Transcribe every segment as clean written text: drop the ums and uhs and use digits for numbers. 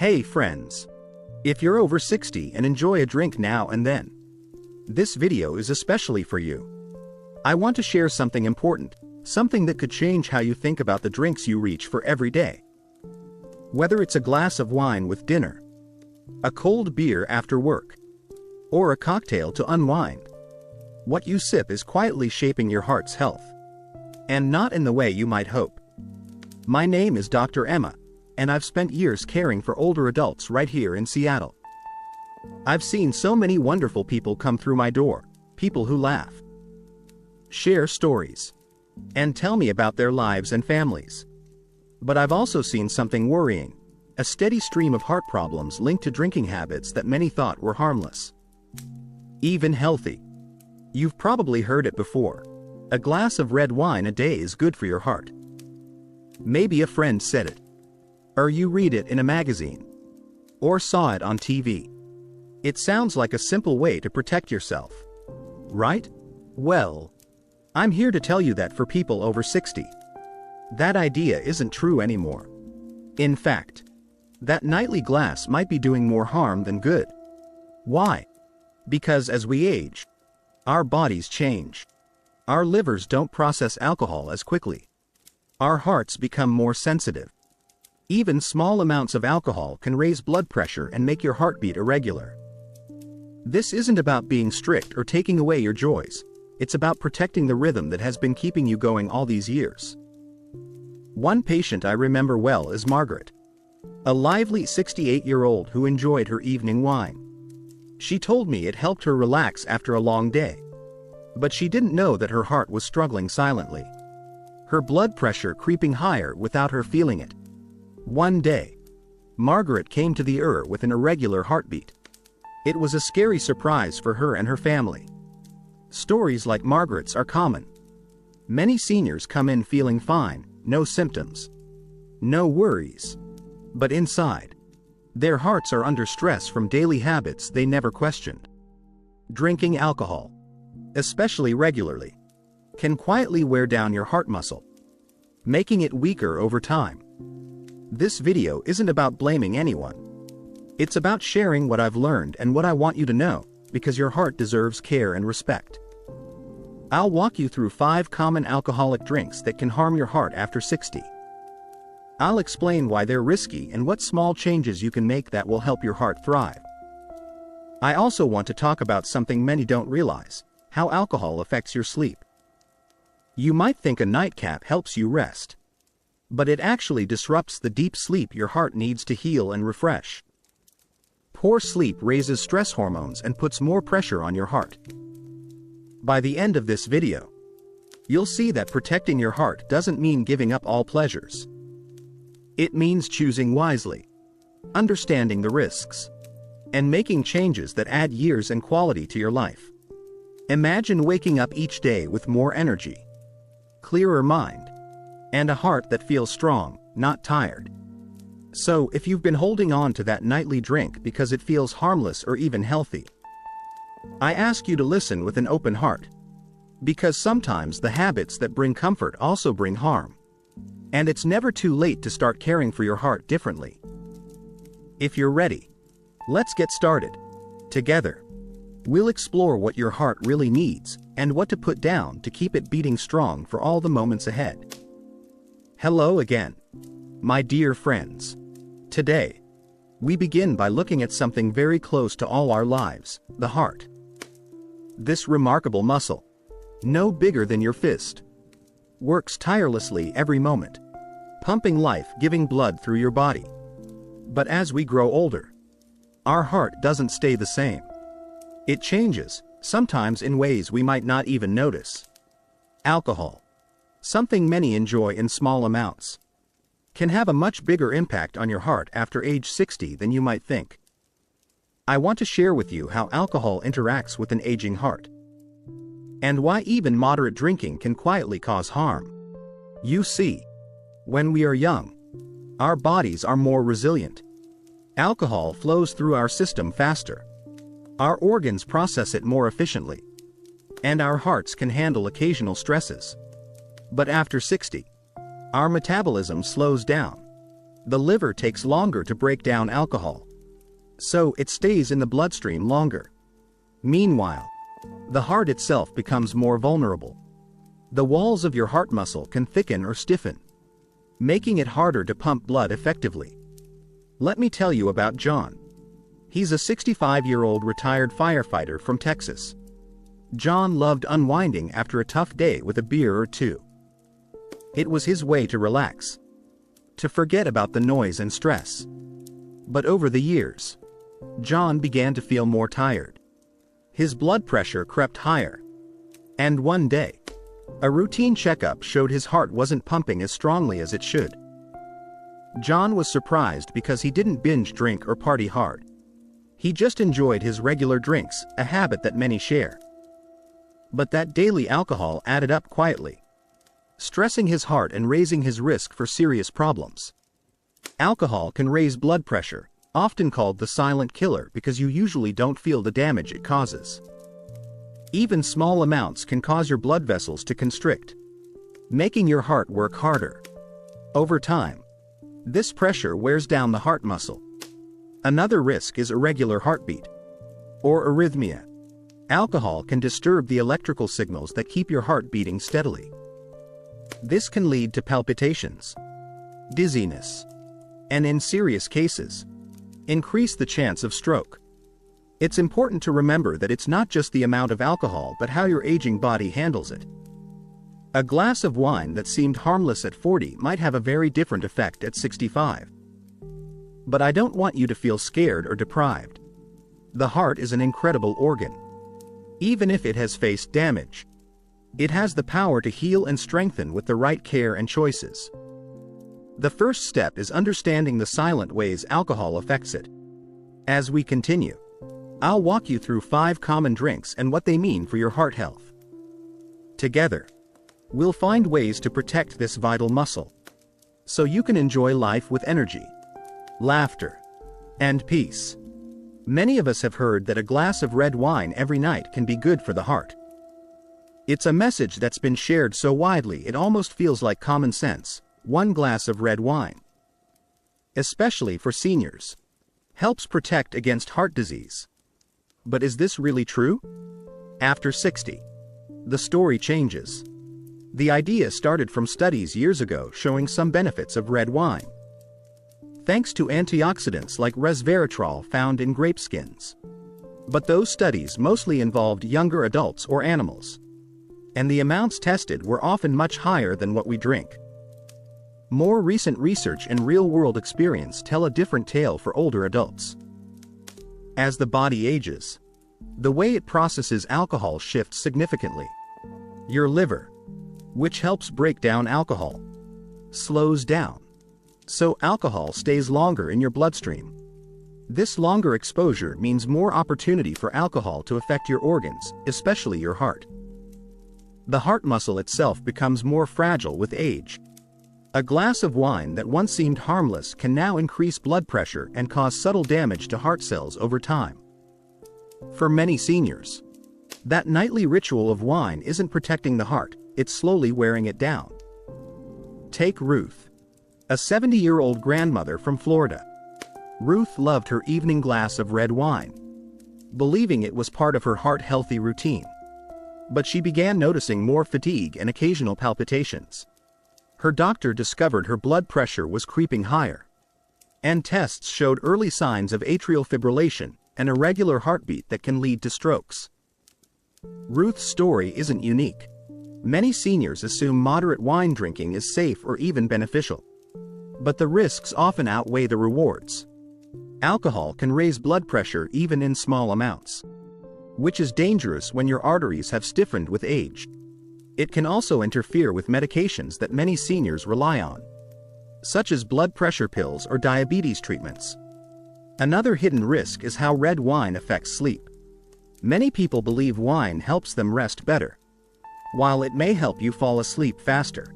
Hey friends! If you're over 60 and enjoy a drink now and then, this video is especially for you. I want to share something important, something that could change how you think about the drinks you reach for every day. Whether it's a glass of wine with dinner, a cold beer after work, or a cocktail to unwind, what you sip is quietly shaping your heart's health. And not in the way you might hope. My name is Dr. Emma, and I've spent years caring for older adults right here in Seattle. I've seen so many wonderful people come through my door, people who laugh, share stories, and tell me about their lives and families. But I've also seen something worrying, a steady stream of heart problems linked to drinking habits that many thought were harmless, even healthy. You've probably heard it before. A glass of red wine a day is good for your heart. Maybe a friend said it, or you read it in a magazine, or saw it on TV. It sounds like a simple way to protect yourself, right? Well, I'm here to tell you that for people over 60, that idea isn't true anymore. In fact, that nightly glass might be doing more harm than good. Why? Because as we age, our bodies change. Our livers don't process alcohol as quickly. Our hearts become more sensitive. Even small amounts of alcohol can raise blood pressure and make your heartbeat irregular. This isn't about being strict or taking away your joys. It's about protecting the rhythm that has been keeping you going all these years. One patient I remember well is Margaret, a lively 68-year-old who enjoyed her evening wine. She told me it helped her relax after a long day. But she didn't know that her heart was struggling silently, her blood pressure creeping higher without her feeling it. One day, Margaret came to the ER with an irregular heartbeat. It was a scary surprise for her and her family. Stories like Margaret's are common. Many seniors come in feeling fine, no symptoms, no worries. But inside, their hearts are under stress from daily habits they never questioned. Drinking alcohol, especially regularly, can quietly wear down your heart muscle, making it weaker over time. This video isn't about blaming anyone. It's about sharing what I've learned and what I want you to know, because your heart deserves care and respect. I'll walk you through 5 common alcoholic drinks that can harm your heart after 60. I'll explain why they're risky and what small changes you can make that will help your heart thrive. I also want to talk about something many don't realize: how alcohol affects your sleep. You might think a nightcap helps you rest, but it actually disrupts the deep sleep your heart needs to heal and refresh. Poor sleep raises stress hormones and puts more pressure on your heart. By the end of this video, you'll see that protecting your heart doesn't mean giving up all pleasures. It means choosing wisely, understanding the risks, and making changes that add years and quality to your life. Imagine waking up each day with more energy, clearer mind, and a heart that feels strong, not tired. So, if you've been holding on to that nightly drink because it feels harmless or even healthy, I ask you to listen with an open heart. Because sometimes the habits that bring comfort also bring harm. And it's never too late to start caring for your heart differently. If you're ready, let's get started. Together, we'll explore what your heart really needs and what to put down to keep it beating strong for all the moments ahead. Hello again, my dear friends. Today, we begin by looking at something very close to all our lives: the heart. This remarkable muscle, no bigger than your fist, works tirelessly every moment, pumping life-giving blood through your body. But as we grow older, our heart doesn't stay the same. It changes, sometimes in ways we might not even notice. Alcohol, something many enjoy in small amounts, can have a much bigger impact on your heart after age 60 than you might think. I want to share with you how alcohol interacts with an aging heart, and why even moderate drinking can quietly cause harm. You see, when we are young, our bodies are more resilient. Alcohol flows through our system faster. Our organs process it more efficiently, and our hearts can handle occasional stresses. But after 60, our metabolism slows down, The liver takes longer to break down alcohol, so it stays in the bloodstream longer. Meanwhile, the heart itself becomes more vulnerable. The walls of your heart muscle can thicken or stiffen, making it harder to pump blood effectively. Let me tell you about John. He's a 65-year-old retired firefighter from Texas. John loved unwinding after a tough day with a beer or two. It was his way to relax, to forget about the noise and stress. But over the years, John began to feel more tired. His blood pressure crept higher. And one day, a routine checkup showed his heart wasn't pumping as strongly as it should. John was surprised because he didn't binge drink or party hard. He just enjoyed his regular drinks, a habit that many share. But that daily alcohol added up quietly, stressing his heart and raising his risk for serious problems. Alcohol can raise blood pressure, often called the silent killer because you usually don't feel the damage it causes. Even small amounts can cause your blood vessels to constrict, making your heart work harder. Over time, this pressure wears down the heart muscle. Another risk is irregular heartbeat, or arrhythmia. Alcohol can disturb the electrical signals that keep your heart beating steadily. This can lead to palpitations, dizziness, and in serious cases, increase the chance of stroke. It's important to remember that it's not just the amount of alcohol but how your aging body handles it. A glass of wine that seemed harmless at 40 might have a very different effect at 65. But I don't want you to feel scared or deprived. The heart is an incredible organ. Even if it has faced damage, it has the power to heal and strengthen with the right care and choices. The first step is understanding the silent ways alcohol affects it. As we continue, I'll walk you through 5 common drinks and what they mean for your heart health. Together, we'll find ways to protect this vital muscle, so you can enjoy life with energy, laughter, and peace. Many of us have heard that a glass of red wine every night can be good for the heart. It's a message that's been shared so widely it almost feels like common sense. 1 glass of red wine, especially for seniors, helps protect against heart disease. But is this really true? After 60, the story changes. The idea started from studies years ago showing some benefits of red wine, thanks to antioxidants like resveratrol found in grape skins. But those studies mostly involved younger adults or animals, and the amounts tested were often much higher than what we drink. More recent research and real-world experience tell a different tale for older adults. As the body ages, the way it processes alcohol shifts significantly. Your liver, which helps break down alcohol, slows down, so alcohol stays longer in your bloodstream. This longer exposure means more opportunity for alcohol to affect your organs, especially your heart. The heart muscle itself becomes more fragile with age. A glass of wine that once seemed harmless can now increase blood pressure and cause subtle damage to heart cells over time. For many seniors, that nightly ritual of wine isn't protecting the heart, it's slowly wearing it down. Take Ruth, a 70-year-old grandmother from Florida. Ruth loved her evening glass of red wine, believing it was part of her heart-healthy routine. But she began noticing more fatigue and occasional palpitations. Her doctor discovered her blood pressure was creeping higher, and tests showed early signs of atrial fibrillation, an irregular heartbeat that can lead to strokes. Ruth's story isn't unique. Many seniors assume moderate wine drinking is safe or even beneficial. But the risks often outweigh the rewards. Alcohol can raise blood pressure even in small amounts, which is dangerous when your arteries have stiffened with age. It can also interfere with medications that many seniors rely on, such as blood pressure pills or diabetes treatments. Another hidden risk is how red wine affects sleep. Many people believe wine helps them rest better. While it may help you fall asleep faster,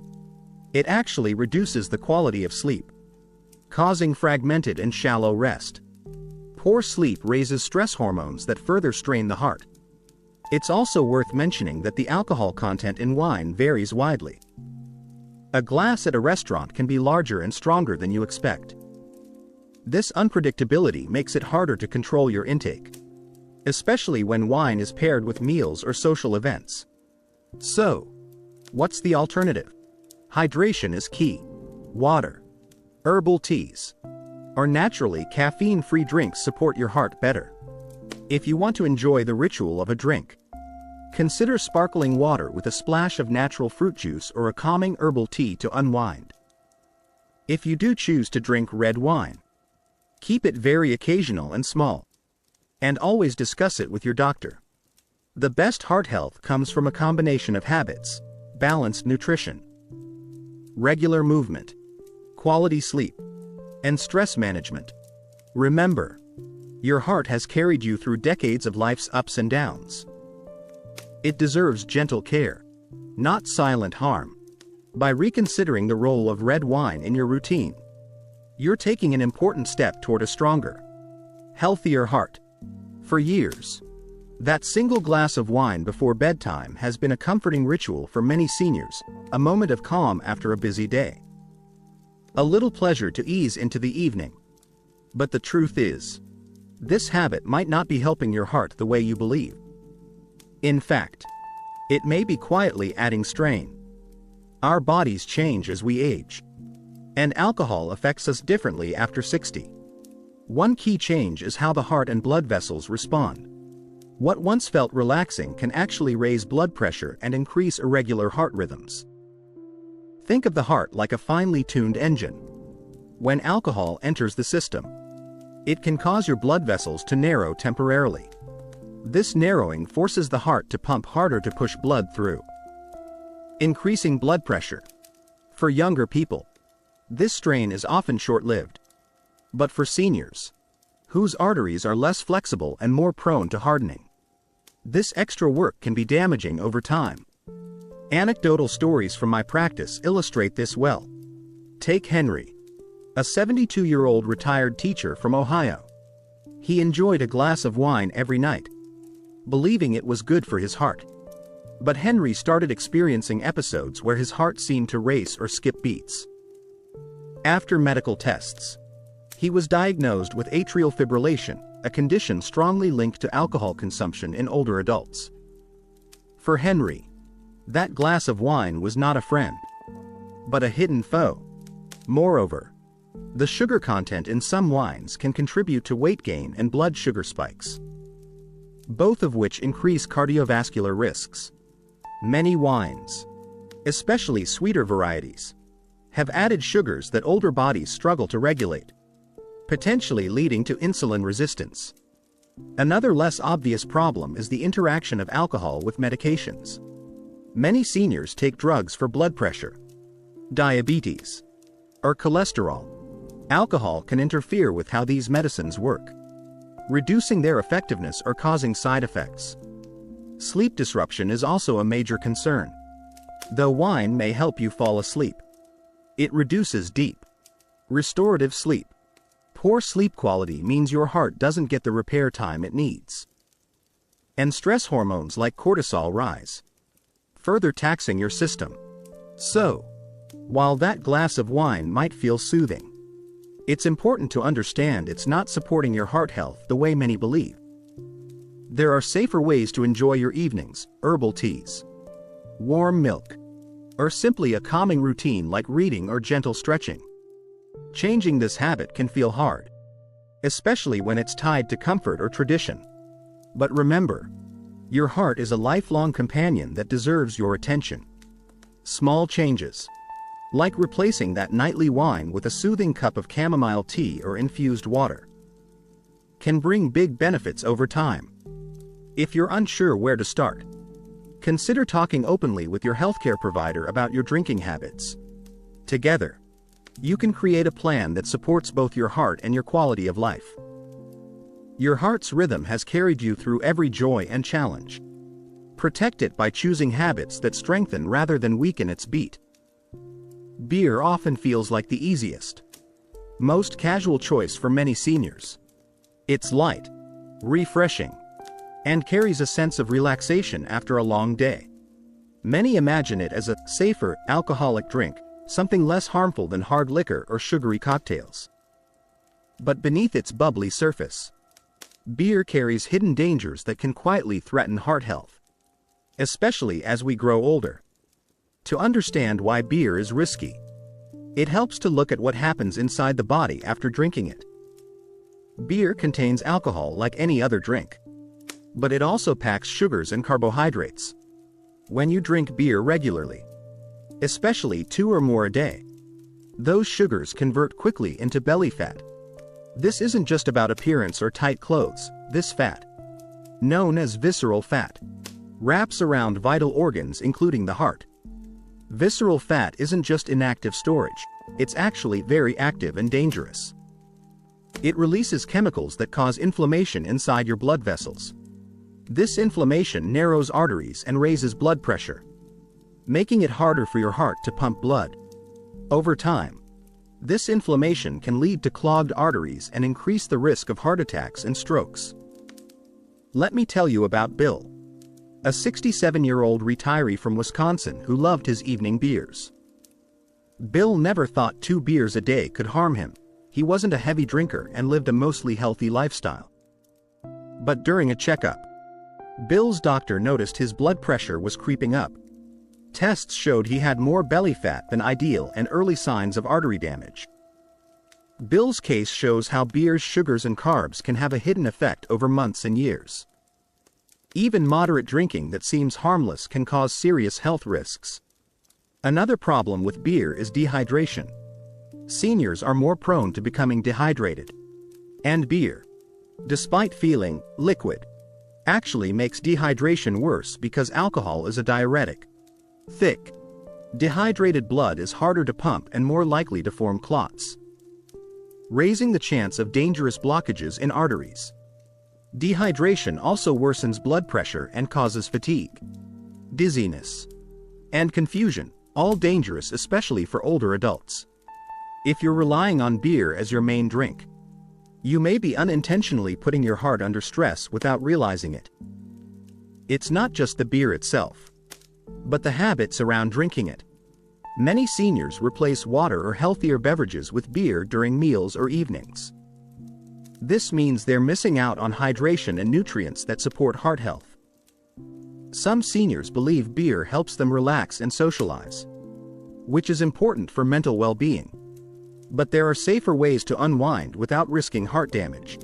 it actually reduces the quality of sleep, causing fragmented and shallow rest. Poor sleep raises stress hormones that further strain the heart. It's also worth mentioning that the alcohol content in wine varies widely. A glass at a restaurant can be larger and stronger than you expect. This unpredictability makes it harder to control your intake, especially when wine is paired with meals or social events. So, what's the alternative? Hydration is key. Water, herbal teas, or naturally caffeine-free drinks support your heart better. If you want to enjoy the ritual of a drink, consider sparkling water with a splash of natural fruit juice or a calming herbal tea to unwind. If you do choose to drink red wine, keep it very occasional and small, and always discuss it with your doctor. The best heart health comes from a combination of habits, balanced nutrition, regular movement, quality sleep, and stress management. Remember, your heart has carried you through decades of life's ups and downs. It deserves gentle care, not silent harm. By reconsidering the role of red wine in your routine, you're taking an important step toward a stronger, healthier heart. For years, that single glass of wine before bedtime has been a comforting ritual for many seniors, a moment of calm after a busy day. A little pleasure to ease into the evening. But the truth is, this habit might not be helping your heart the way you believe. In fact, it may be quietly adding strain. Our bodies change as we age, and alcohol affects us differently after 60. One key change is how the heart and blood vessels respond. What once felt relaxing can actually raise blood pressure and increase irregular heart rhythms. Think of the heart like a finely tuned engine. When alcohol enters the system, it can cause your blood vessels to narrow temporarily. This narrowing forces the heart to pump harder to push blood through, increasing blood pressure. For younger people, this strain is often short-lived. But for seniors, whose arteries are less flexible and more prone to hardening, this extra work can be damaging over time. Anecdotal stories from my practice illustrate this well. Take Henry, a 72-year-old retired teacher from Ohio. He enjoyed a glass of wine every night, believing it was good for his heart. But Henry started experiencing episodes where his heart seemed to race or skip beats. After medical tests, he was diagnosed with atrial fibrillation, a condition strongly linked to alcohol consumption in older adults. For Henry, that glass of wine was not a friend, but a hidden foe. Moreover, the sugar content in some wines can contribute to weight gain and blood sugar spikes, both of which increase cardiovascular risks. Many wines, especially sweeter varieties, have added sugars that older bodies struggle to regulate, potentially leading to insulin resistance. Another less obvious problem is the interaction of alcohol with medications. Many seniors take drugs for blood pressure, diabetes, or cholesterol. Alcohol can interfere with how these medicines work, reducing their effectiveness or causing side effects. Sleep disruption is also a major concern. Though wine may help you fall asleep, it reduces deep, restorative sleep. Poor sleep quality means your heart doesn't get the repair time it needs, and stress hormones like cortisol rise, further taxing your system. So, while that glass of wine might feel soothing, it's important to understand it's not supporting your heart health the way many believe. There are safer ways to enjoy your evenings: herbal teas, warm milk, or simply a calming routine like reading or gentle stretching. Changing this habit can feel hard, especially when it's tied to comfort or tradition. But remember, your heart is a lifelong companion that deserves your attention. Small changes, like replacing that nightly wine with a soothing cup of chamomile tea or infused water, can bring big benefits over time. If you're unsure where to start, consider talking openly with your healthcare provider about your drinking habits. Together, you can create a plan that supports both your heart and your quality of life. Your heart's rhythm has carried you through every joy and challenge. Protect it by choosing habits that strengthen rather than weaken its beat. Beer often feels like the easiest, most casual choice for many seniors. It's light, refreshing, and carries a sense of relaxation after a long day. Many imagine it as a safer, alcoholic drink, something less harmful than hard liquor or sugary cocktails. But beneath its bubbly surface, beer carries hidden dangers that can quietly threaten heart health, especially as we grow older. To understand why beer is risky, it helps to look at what happens inside the body after drinking it. Beer contains alcohol like any other drink, but it also packs sugars and carbohydrates. When you drink beer regularly, especially 2 or more a day, those sugars convert quickly into belly fat. This isn't just about appearance or tight clothes. This fat, known as visceral fat, wraps around vital organs including the heart. Visceral fat isn't just inactive storage, it's actually very active and dangerous. It releases chemicals that cause inflammation inside your blood vessels. This inflammation narrows arteries and raises blood pressure, making it harder for your heart to pump blood. Over time, this inflammation can lead to clogged arteries and increase the risk of heart attacks and strokes. Let me tell you about Bill, a 67-year-old retiree from Wisconsin who loved his evening beers. Bill never thought 2 beers a day could harm him. He wasn't a heavy drinker and lived a mostly healthy lifestyle. But during a checkup, Bill's doctor noticed his blood pressure was creeping up. Tests showed he had more belly fat than ideal and early signs of artery damage. Bill's case shows how beer's sugars and carbs can have a hidden effect over months and years. Even moderate drinking that seems harmless can cause serious health risks. Another problem with beer is dehydration. Seniors are more prone to becoming dehydrated. And beer, despite feeling liquid, actually makes dehydration worse because alcohol is a diuretic. Thick, dehydrated blood is harder to pump and more likely to form clots, raising the chance of dangerous blockages in arteries. Dehydration also worsens blood pressure and causes fatigue, dizziness, and confusion, all dangerous especially for older adults. If you're relying on beer as your main drink, you may be unintentionally putting your heart under stress without realizing it. It's not just the beer itself, but the habits around drinking it. Many seniors replace water or healthier beverages with beer during meals or evenings. This means they're missing out on hydration and nutrients that support heart health. Some seniors believe beer helps them relax and socialize, which is important for mental well-being. But there are safer ways to unwind without risking heart damage.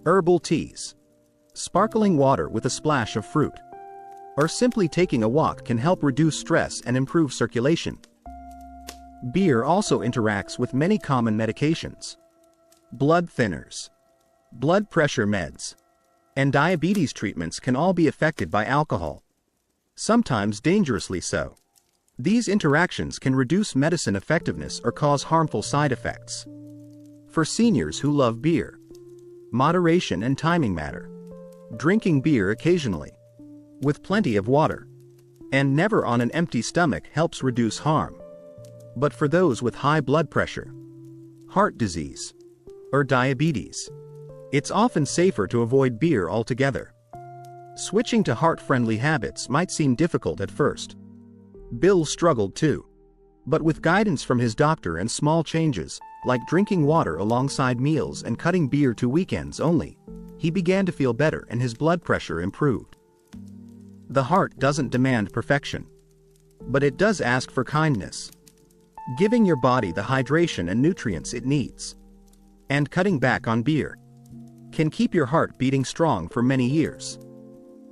Herbal teas, sparkling water with a splash of fruit, or simply taking a walk can help reduce stress and improve circulation. Beer also interacts with many common medications. Blood thinners, blood pressure meds, and diabetes treatments can all be affected by alcohol, sometimes dangerously so. These interactions can reduce medicine effectiveness or cause harmful side effects. For seniors who love beer, moderation and timing matter. Drinking beer occasionally, with plenty of water, and never on an empty stomach helps reduce harm. But for those with high blood pressure, heart disease, or diabetes, it's often safer to avoid beer altogether. Switching to heart-friendly habits might seem difficult at first. Bill struggled too. But with guidance from his doctor and small changes, like drinking water alongside meals and cutting beer to weekends only, he began to feel better and his blood pressure improved. The heart doesn't demand perfection, but it does ask for kindness, giving your body the hydration and nutrients it needs. And cutting back on beer can keep your heart beating strong for many years.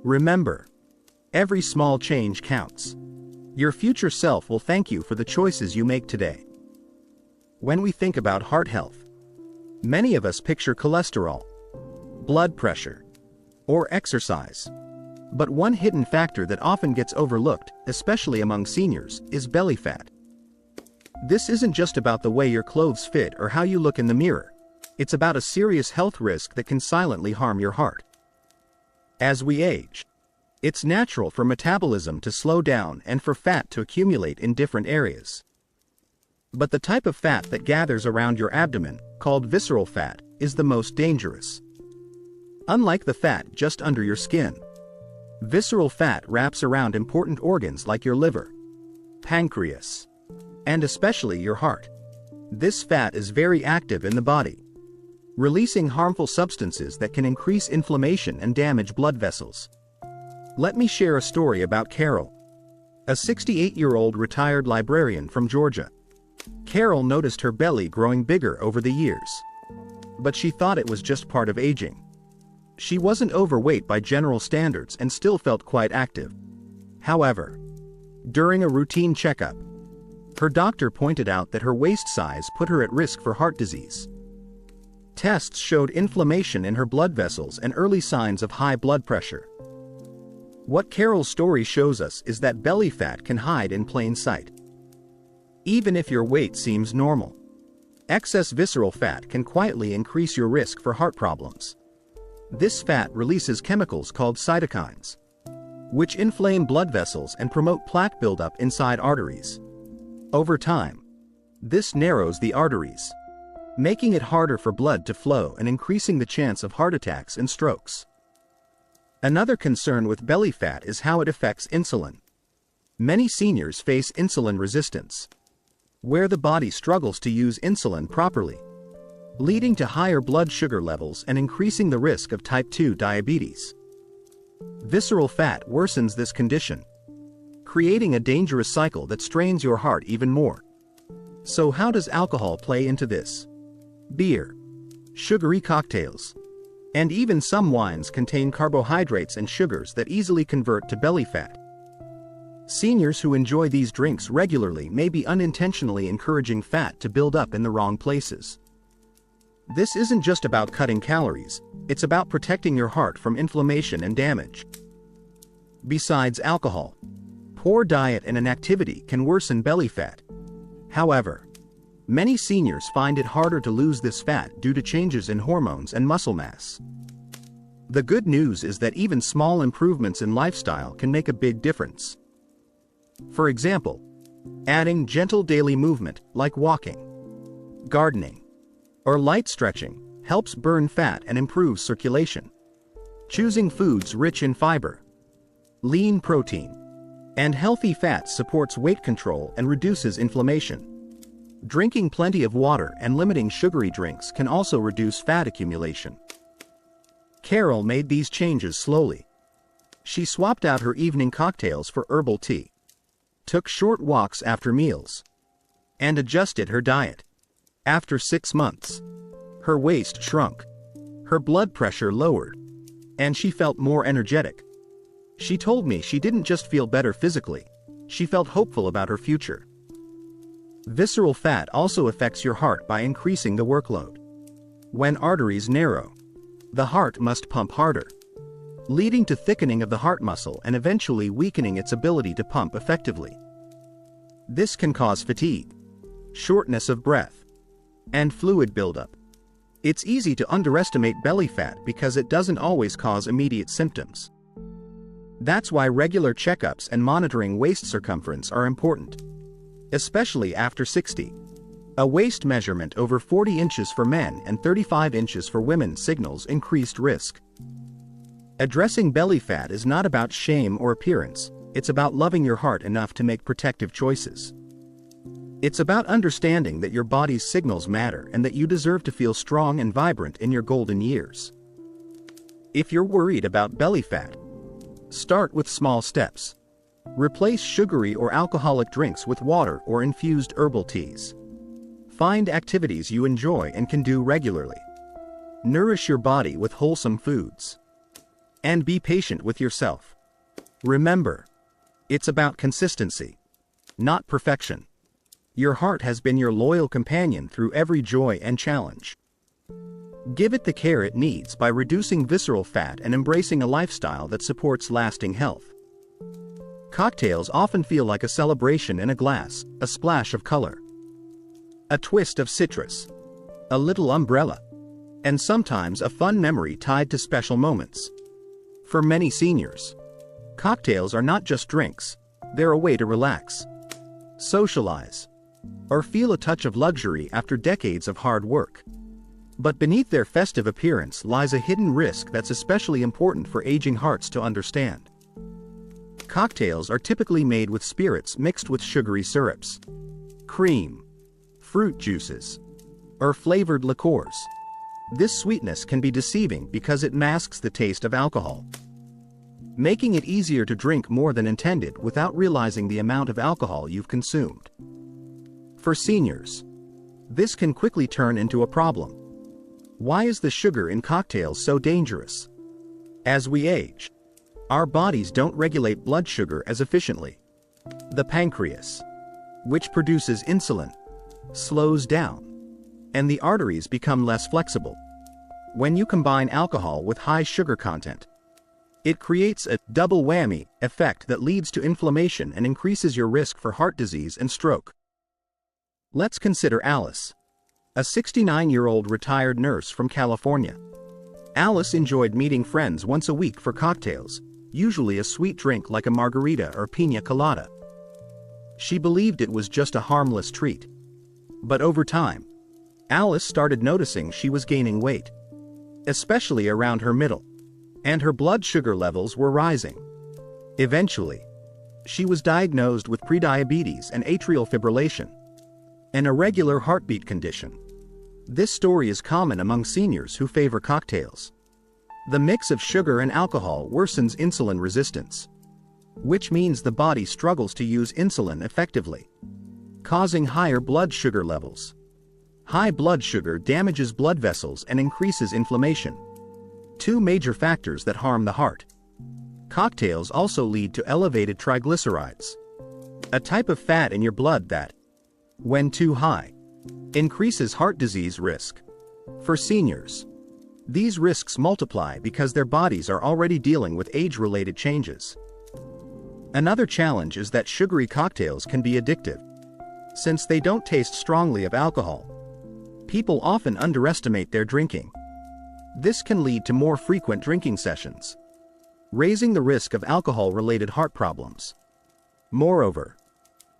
Remember, every small change counts. Your future self will thank you for the choices you make today. When we think about heart health, many of us picture cholesterol, blood pressure, or exercise. But one hidden factor that often gets overlooked, especially among seniors, is belly fat. This isn't just about the way your clothes fit or how you look in the mirror. It's about a serious health risk that can silently harm your heart. As we age, it's natural for metabolism to slow down and for fat to accumulate in different areas. But the type of fat that gathers around your abdomen, called visceral fat, is the most dangerous. Unlike the fat just under your skin, visceral fat wraps around important organs like your liver, pancreas, and especially your heart. This fat is very active in the body. releasing harmful substances that can increase inflammation and damage blood vessels. Let me share a story about Carol, a 68-year-old retired librarian from Georgia. Carol noticed her belly growing bigger over the years. But she thought it was just part of aging. She wasn't overweight by general standards and still felt quite active. However, during a routine checkup, her doctor pointed out that her waist size put her at risk for heart disease. Tests showed inflammation in her blood vessels and early signs of high blood pressure. What Carol's story shows us is that belly fat can hide in plain sight. Even if your weight seems normal, excess visceral fat can quietly increase your risk for heart problems. This fat releases chemicals called cytokines, which inflame blood vessels and promote plaque buildup inside arteries. Over time, this narrows the arteries, making it harder for blood to flow and increasing the chance of heart attacks and strokes. Another concern with belly fat is how it affects insulin. Many seniors face insulin resistance, where the body struggles to use insulin properly, leading to higher blood sugar levels and increasing the risk of type 2 diabetes. Visceral fat worsens this condition, creating a dangerous cycle that strains your heart even more. So how does alcohol play into this? Beer, sugary cocktails, and even some wines contain carbohydrates and sugars that easily convert to belly fat. Seniors who enjoy these drinks regularly may be unintentionally encouraging fat to build up in the wrong places. This isn't just about cutting calories, it's about protecting your heart from inflammation and damage. Besides alcohol, poor diet and inactivity can worsen belly fat. However, many seniors find it harder to lose this fat due to changes in hormones and muscle mass. The good news is that even small improvements in lifestyle can make a big difference. For example, adding gentle daily movement like walking, gardening, or light stretching helps burn fat and improves circulation. Choosing foods rich in fiber, lean protein, and healthy fats supports weight control and reduces inflammation. Drinking plenty of water and limiting sugary drinks can also reduce fat accumulation. Carol made these changes slowly. She swapped out her evening cocktails for herbal tea, took short walks after meals, and adjusted her diet. After 6 months, her waist shrunk, her blood pressure lowered, and she felt more energetic. She told me she didn't just feel better physically, she felt hopeful about her future. Visceral fat also affects your heart by increasing the workload. When arteries narrow, the heart must pump harder, leading to thickening of the heart muscle and eventually weakening its ability to pump effectively. This can cause fatigue, shortness of breath, and fluid buildup. It's easy to underestimate belly fat because it doesn't always cause immediate symptoms. That's why regular checkups and monitoring waist circumference are important, especially after 60. A waist measurement over 40 inches for men and 35 inches for women signals increased risk. Addressing belly fat is not about shame or appearance, it's about loving your heart enough to make protective choices. It's about understanding that your body's signals matter and that you deserve to feel strong and vibrant in your golden years. If you're worried about belly fat, start with small steps. Replace sugary or alcoholic drinks with water or infused herbal teas. Find activities you enjoy and can do regularly. Nourish your body with wholesome foods. And be patient with yourself. Remember, it's about consistency, not perfection. Your heart has been your loyal companion through every joy and challenge. Give it the care it needs by reducing visceral fat and embracing a lifestyle that supports lasting health. Cocktails often feel like a celebration in a glass, a splash of color, a twist of citrus, a little umbrella, and sometimes a fun memory tied to special moments. For many seniors, cocktails are not just drinks, they're a way to relax, socialize, or feel a touch of luxury after decades of hard work. But beneath their festive appearance lies a hidden risk that's especially important for aging hearts to understand. Cocktails are typically made with spirits mixed with sugary syrups, cream, fruit juices, or flavored liqueurs. This sweetness can be deceiving because it masks the taste of alcohol, making it easier to drink more than intended without realizing the amount of alcohol you've consumed. For seniors, this can quickly turn into a problem. Why is the sugar in cocktails so dangerous? As we age, our bodies don't regulate blood sugar as efficiently. The pancreas, which produces insulin, slows down, and the arteries become less flexible. When you combine alcohol with high sugar content, it creates a double whammy effect that leads to inflammation and increases your risk for heart disease and stroke. Let's consider Alice, a 69-year-old retired nurse from California. Alice enjoyed meeting friends once a week for cocktails, usually a sweet drink like a margarita or piña colada. She believed it was just a harmless treat. But over time, Alice started noticing she was gaining weight, especially around her middle, and her blood sugar levels were rising. Eventually, she was diagnosed with prediabetes and atrial fibrillation, an irregular heartbeat condition. This story is common among seniors who favor cocktails. The mix of sugar and alcohol worsens insulin resistance, which means the body struggles to use insulin effectively, causing higher blood sugar levels. High blood sugar damages blood vessels and increases inflammation, two major factors that harm the heart. Cocktails also lead to elevated triglycerides, a type of fat in your blood that, when too high, increases heart disease risk. For seniors, these risks multiply because their bodies are already dealing with age-related changes. Another challenge is that sugary cocktails can be addictive. Since they don't taste strongly of alcohol, people often underestimate their drinking. This can lead to more frequent drinking sessions, raising the risk of alcohol-related heart problems. Moreover,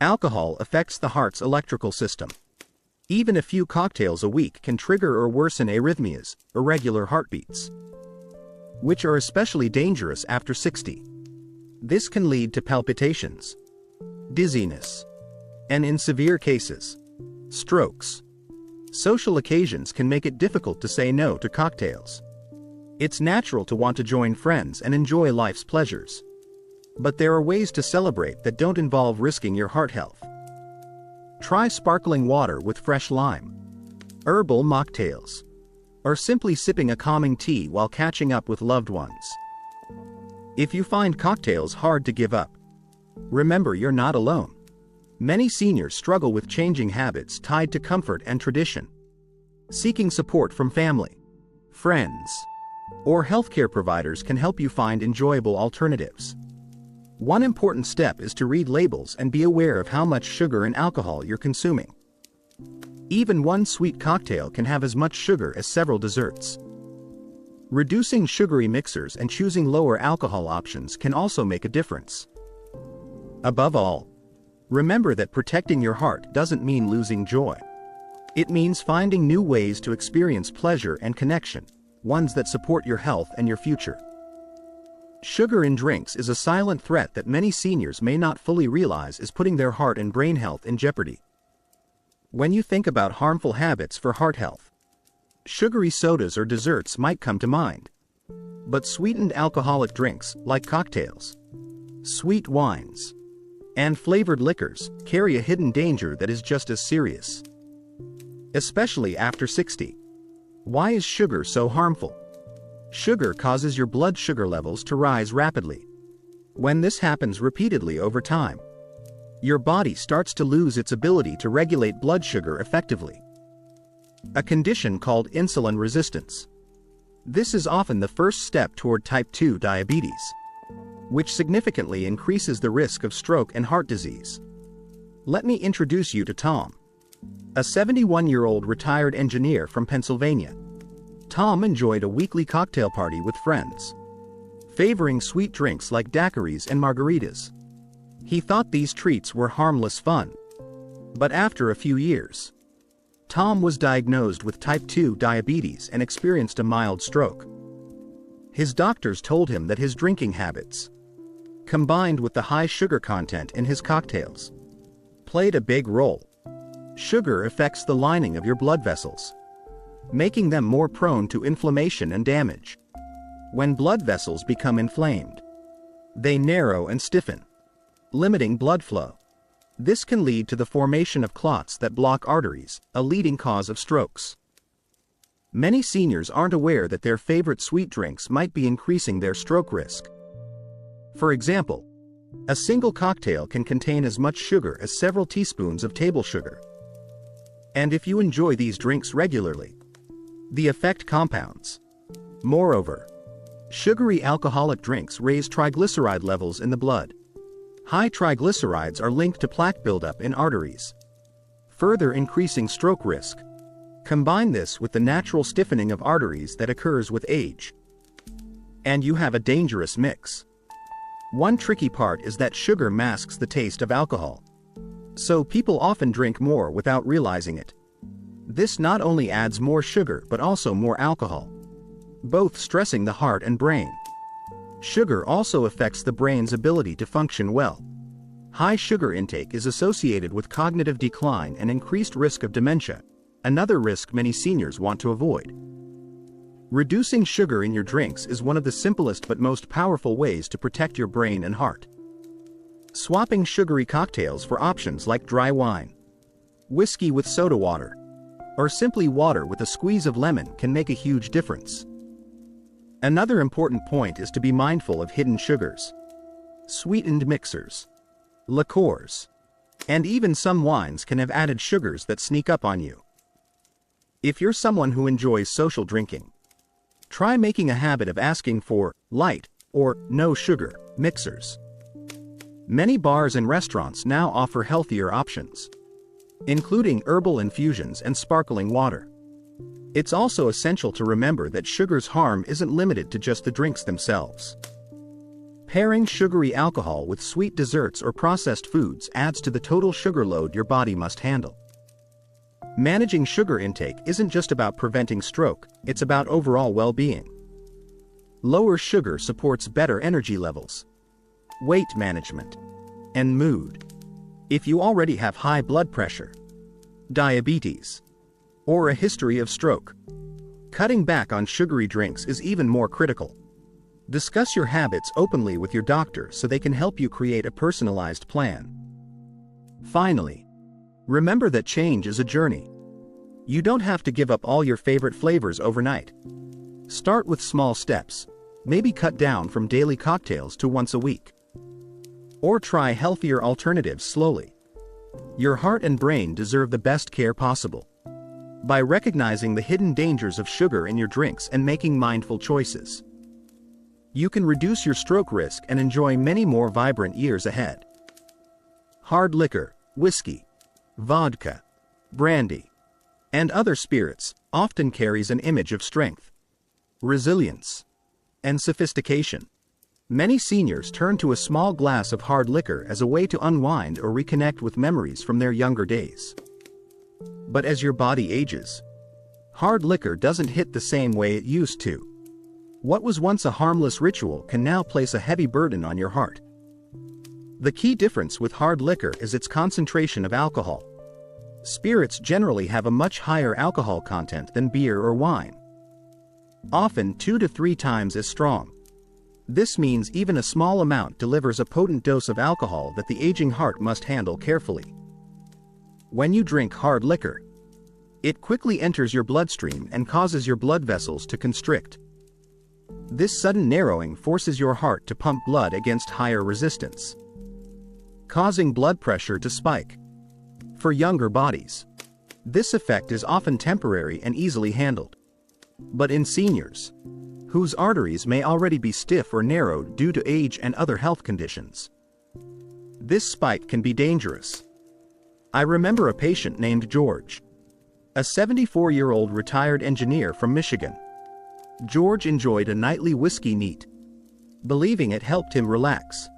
alcohol affects the heart's electrical system. Even a few cocktails a week can trigger or worsen arrhythmias, irregular heartbeats, which are especially dangerous after 60. This can lead to palpitations, dizziness, and in severe cases, strokes. Social occasions can make it difficult to say no to cocktails. It's natural to want to join friends and enjoy life's pleasures. But there are ways to celebrate that don't involve risking your heart health. Try sparkling water with fresh lime, herbal mocktails, or simply sipping a calming tea while catching up with loved ones. If you find cocktails hard to give up, remember you're not alone. Many seniors struggle with changing habits tied to comfort and tradition. Seeking support from family, friends, or healthcare providers can help you find enjoyable alternatives. One important step is to read labels and be aware of how much sugar and alcohol you're consuming. Even one sweet cocktail can have as much sugar as several desserts. Reducing sugary mixers and choosing lower alcohol options can also make a difference. Above all, remember that protecting your heart doesn't mean losing joy. It means finding new ways to experience pleasure and connection, ones that support your health and your future. Sugar in drinks is a silent threat that many seniors may not fully realize is putting their heart and brain health in jeopardy. When you think about harmful habits for heart health, sugary sodas or desserts might come to mind. But sweetened alcoholic drinks, like cocktails, sweet wines, and flavored liquors, carry a hidden danger that is just as serious. Especially after 60. Why is sugar so harmful? Sugar causes your blood sugar levels to rise rapidly. When this happens repeatedly over time, your body starts to lose its ability to regulate blood sugar effectively, a condition called insulin resistance. This is often the first step toward type 2 diabetes, which significantly increases the risk of stroke and heart disease. Let me introduce you to Tom, a 71-year-old retired engineer from Pennsylvania. Tom enjoyed a weekly cocktail party with friends, favoring sweet drinks like daiquiris and margaritas. He thought these treats were harmless fun. But after a few years, Tom was diagnosed with type 2 diabetes and experienced a mild stroke. His doctors told him that his drinking habits, combined with the high sugar content in his cocktails, played a big role. Sugar affects the lining of your blood vessels, making them more prone to inflammation and damage. When blood vessels become inflamed, they narrow and stiffen, limiting blood flow. This can lead to the formation of clots that block arteries, a leading cause of strokes. Many seniors aren't aware that their favorite sweet drinks might be increasing their stroke risk. For example, a single cocktail can contain as much sugar as several teaspoons of table sugar. And if you enjoy these drinks regularly, the effect compounds. Moreover, sugary alcoholic drinks raise triglyceride levels in the blood. High triglycerides are linked to plaque buildup in arteries, further increasing stroke risk. Combine this with the natural stiffening of arteries that occurs with age, and you have a dangerous mix. One tricky part is that sugar masks the taste of alcohol, so people often drink more without realizing it. This not only adds more sugar but also more alcohol, both stressing the heart and brain. Sugar also affects the brain's ability to function well. High sugar intake is associated with cognitive decline and increased risk of dementia, another risk many seniors want to avoid. Reducing sugar in your drinks is one of the simplest but most powerful ways to protect your brain and heart. Swapping sugary cocktails for options like dry wine, whiskey with soda water, or simply water with a squeeze of lemon can make a huge difference. Another important point is to be mindful of hidden sugars. Sweetened mixers, liqueurs, and even some wines can have added sugars that sneak up on you. If you're someone who enjoys social drinking, try making a habit of asking for light or no sugar mixers. Many bars and restaurants now offer healthier options, including herbal infusions and sparkling water. It's also essential to remember that sugar's harm isn't limited to just the drinks themselves. Pairing sugary alcohol with sweet desserts or processed foods adds to the total sugar load your body must handle. Managing sugar intake isn't just about preventing stroke, it's about overall well-being. Lower sugar supports better energy levels, weight management, and mood. If you already have high blood pressure, diabetes, or a history of stroke, cutting back on sugary drinks is even more critical. Discuss your habits openly with your doctor so they can help you create a personalized plan. Finally, remember that change is a journey. You don't have to give up all your favorite flavors overnight. Start with small steps, maybe cut down from daily cocktails to once a week. Or try healthier alternatives slowly. Your heart and brain deserve the best care possible. By recognizing the hidden dangers of sugar in your drinks and making mindful choices, you can reduce your stroke risk and enjoy many more vibrant years ahead. Hard liquor, whiskey, vodka, brandy, and other spirits often carries an image of strength, resilience, and sophistication. Many seniors turn to a small glass of hard liquor as a way to unwind or reconnect with memories from their younger days. But as your body ages, hard liquor doesn't hit the same way it used to. What was once a harmless ritual can now place a heavy burden on your heart. The key difference with hard liquor is its concentration of alcohol. Spirits generally have a much higher alcohol content than beer or wine, often 2 to 3 times as strong. This means even a small amount delivers a potent dose of alcohol that the aging heart must handle carefully. When you drink hard liquor, it quickly enters your bloodstream and causes your blood vessels to constrict. This sudden narrowing forces your heart to pump blood against higher resistance, causing blood pressure to spike. For younger bodies, this effect is often temporary and easily handled. But in seniors, whose arteries may already be stiff or narrowed due to age and other health conditions, this spike can be dangerous. I remember a patient named George, a 74-year-old retired engineer from Michigan. George enjoyed a nightly whiskey neat, believing it helped him relax.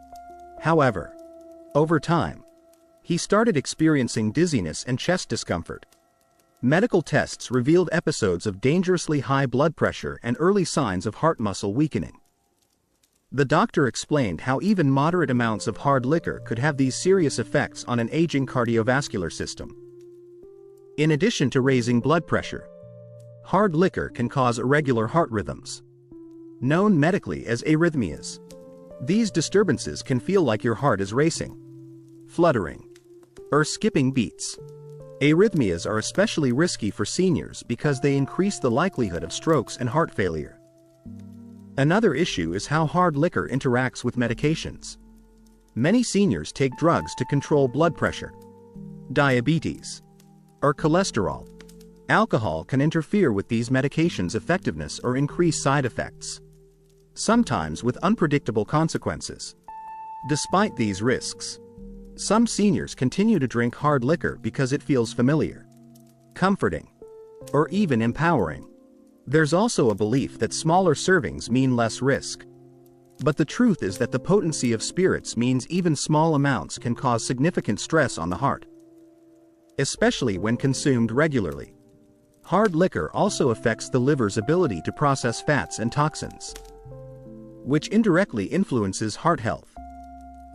However, over time, he started experiencing dizziness and chest discomfort. Medical tests revealed episodes of dangerously high blood pressure and early signs of heart muscle weakening. The doctor explained how even moderate amounts of hard liquor could have these serious effects on an aging cardiovascular system. In addition to raising blood pressure, Hard liquor can cause irregular heart rhythms, known medically as arrhythmias. These disturbances can feel like your heart is racing, fluttering, or skipping beats. Arrhythmias are especially risky for seniors because they increase the likelihood of strokes and heart failure. Another issue is how hard liquor interacts with medications. Many seniors take drugs to control blood pressure, diabetes, or cholesterol. Alcohol can interfere with these medications' effectiveness or increase side effects, sometimes with unpredictable consequences. Despite these risks, some seniors continue to drink hard liquor because it feels familiar, comforting, or even empowering. There's also a belief that smaller servings mean less risk. But the truth is that the potency of spirits means even small amounts can cause significant stress on the heart, especially when consumed regularly. Hard liquor also affects the liver's ability to process fats and toxins, which indirectly influences heart health.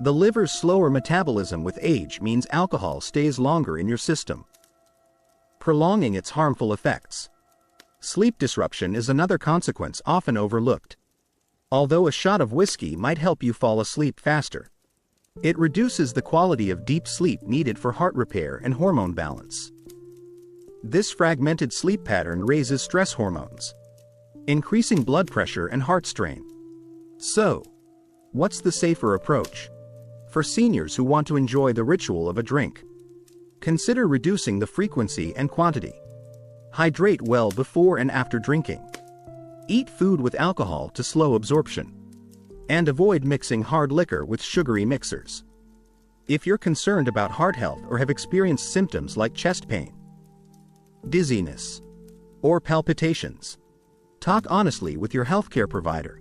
The liver's slower metabolism with age means alcohol stays longer in your system, prolonging its harmful effects. Sleep disruption is another consequence often overlooked. Although a shot of whiskey might help you fall asleep faster, it reduces the quality of deep sleep needed for heart repair and hormone balance. This fragmented sleep pattern raises stress hormones, increasing blood pressure and heart strain. So, what's the safer approach? For seniors who want to enjoy the ritual of a drink, consider reducing the frequency and quantity. Hydrate well before and after drinking. Eat food with alcohol to slow absorption, and avoid mixing hard liquor with sugary mixers. If you're concerned about heart health or have experienced symptoms like chest pain, dizziness, or palpitations, talk honestly with your healthcare provider.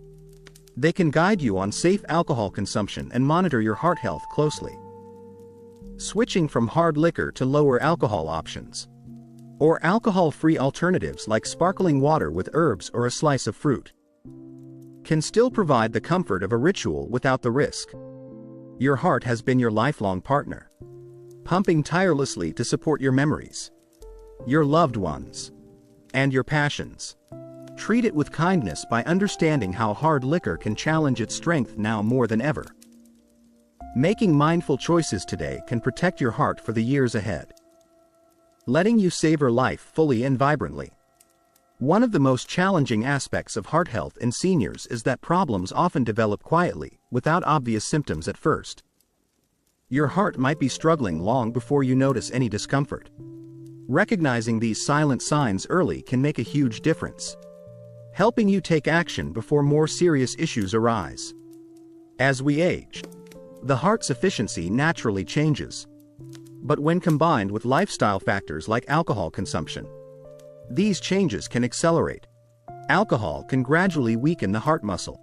They can guide you on safe alcohol consumption and monitor your heart health closely. Switching from hard liquor to lower alcohol options, or alcohol-free alternatives like sparkling water with herbs or a slice of fruit, can still provide the comfort of a ritual without the risk. Your heart has been your lifelong partner, pumping tirelessly to support your memories, your loved ones, and your passions. Treat it with kindness by understanding how hard liquor can challenge its strength now more than ever. Making mindful choices today can protect your heart for the years ahead, letting you savor life fully and vibrantly. One of the most challenging aspects of heart health in seniors is that problems often develop quietly, without obvious symptoms at first. Your heart might be struggling long before you notice any discomfort. Recognizing these silent signs early can make a huge difference, helping you take action before more serious issues arise. As we age, the heart's efficiency naturally changes. But when combined with lifestyle factors like alcohol consumption, these changes can accelerate. Alcohol can gradually weaken the heart muscle,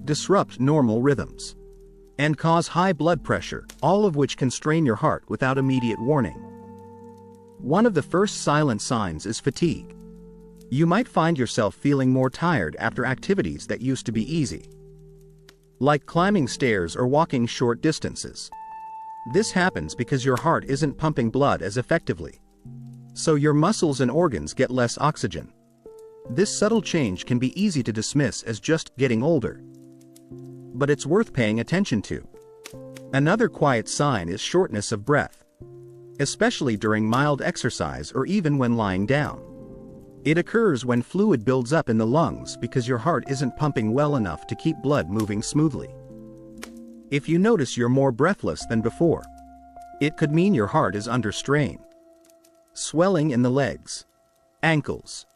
disrupt normal rhythms, and cause high blood pressure, all of which can strain your heart without immediate warning. One of the first silent signs is fatigue. You might find yourself feeling more tired after activities that used to be easy, like climbing stairs or walking short distances. This happens because your heart isn't pumping blood as effectively, so your muscles and organs get less oxygen. This subtle change can be easy to dismiss as just getting older, but it's worth paying attention to. Another quiet sign is shortness of breath, especially during mild exercise or even when lying down. It occurs when fluid builds up in the lungs because your heart isn't pumping well enough to keep blood moving smoothly. If you notice you're more breathless than before, it could mean your heart is under strain. Swelling in the legs, ankles,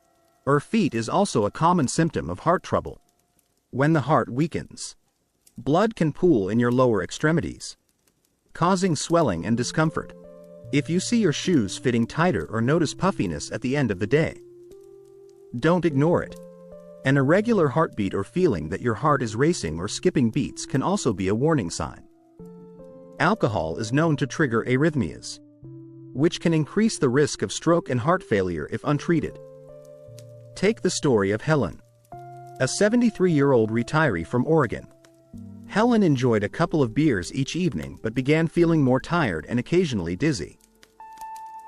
or feet is also a common symptom of heart trouble. When the heart weakens, blood can pool in your lower extremities, causing swelling and discomfort. If you see your shoes fitting tighter or notice puffiness at the end of the day, don't ignore it. An irregular heartbeat or feeling that your heart is racing or skipping beats can also be a warning sign. Alcohol is known to trigger arrhythmias, which can increase the risk of stroke and heart failure if untreated. Take the story of Helen, a 73-year-old retiree from Oregon. Helen enjoyed a couple of beers each evening but began feeling more tired and occasionally dizzy.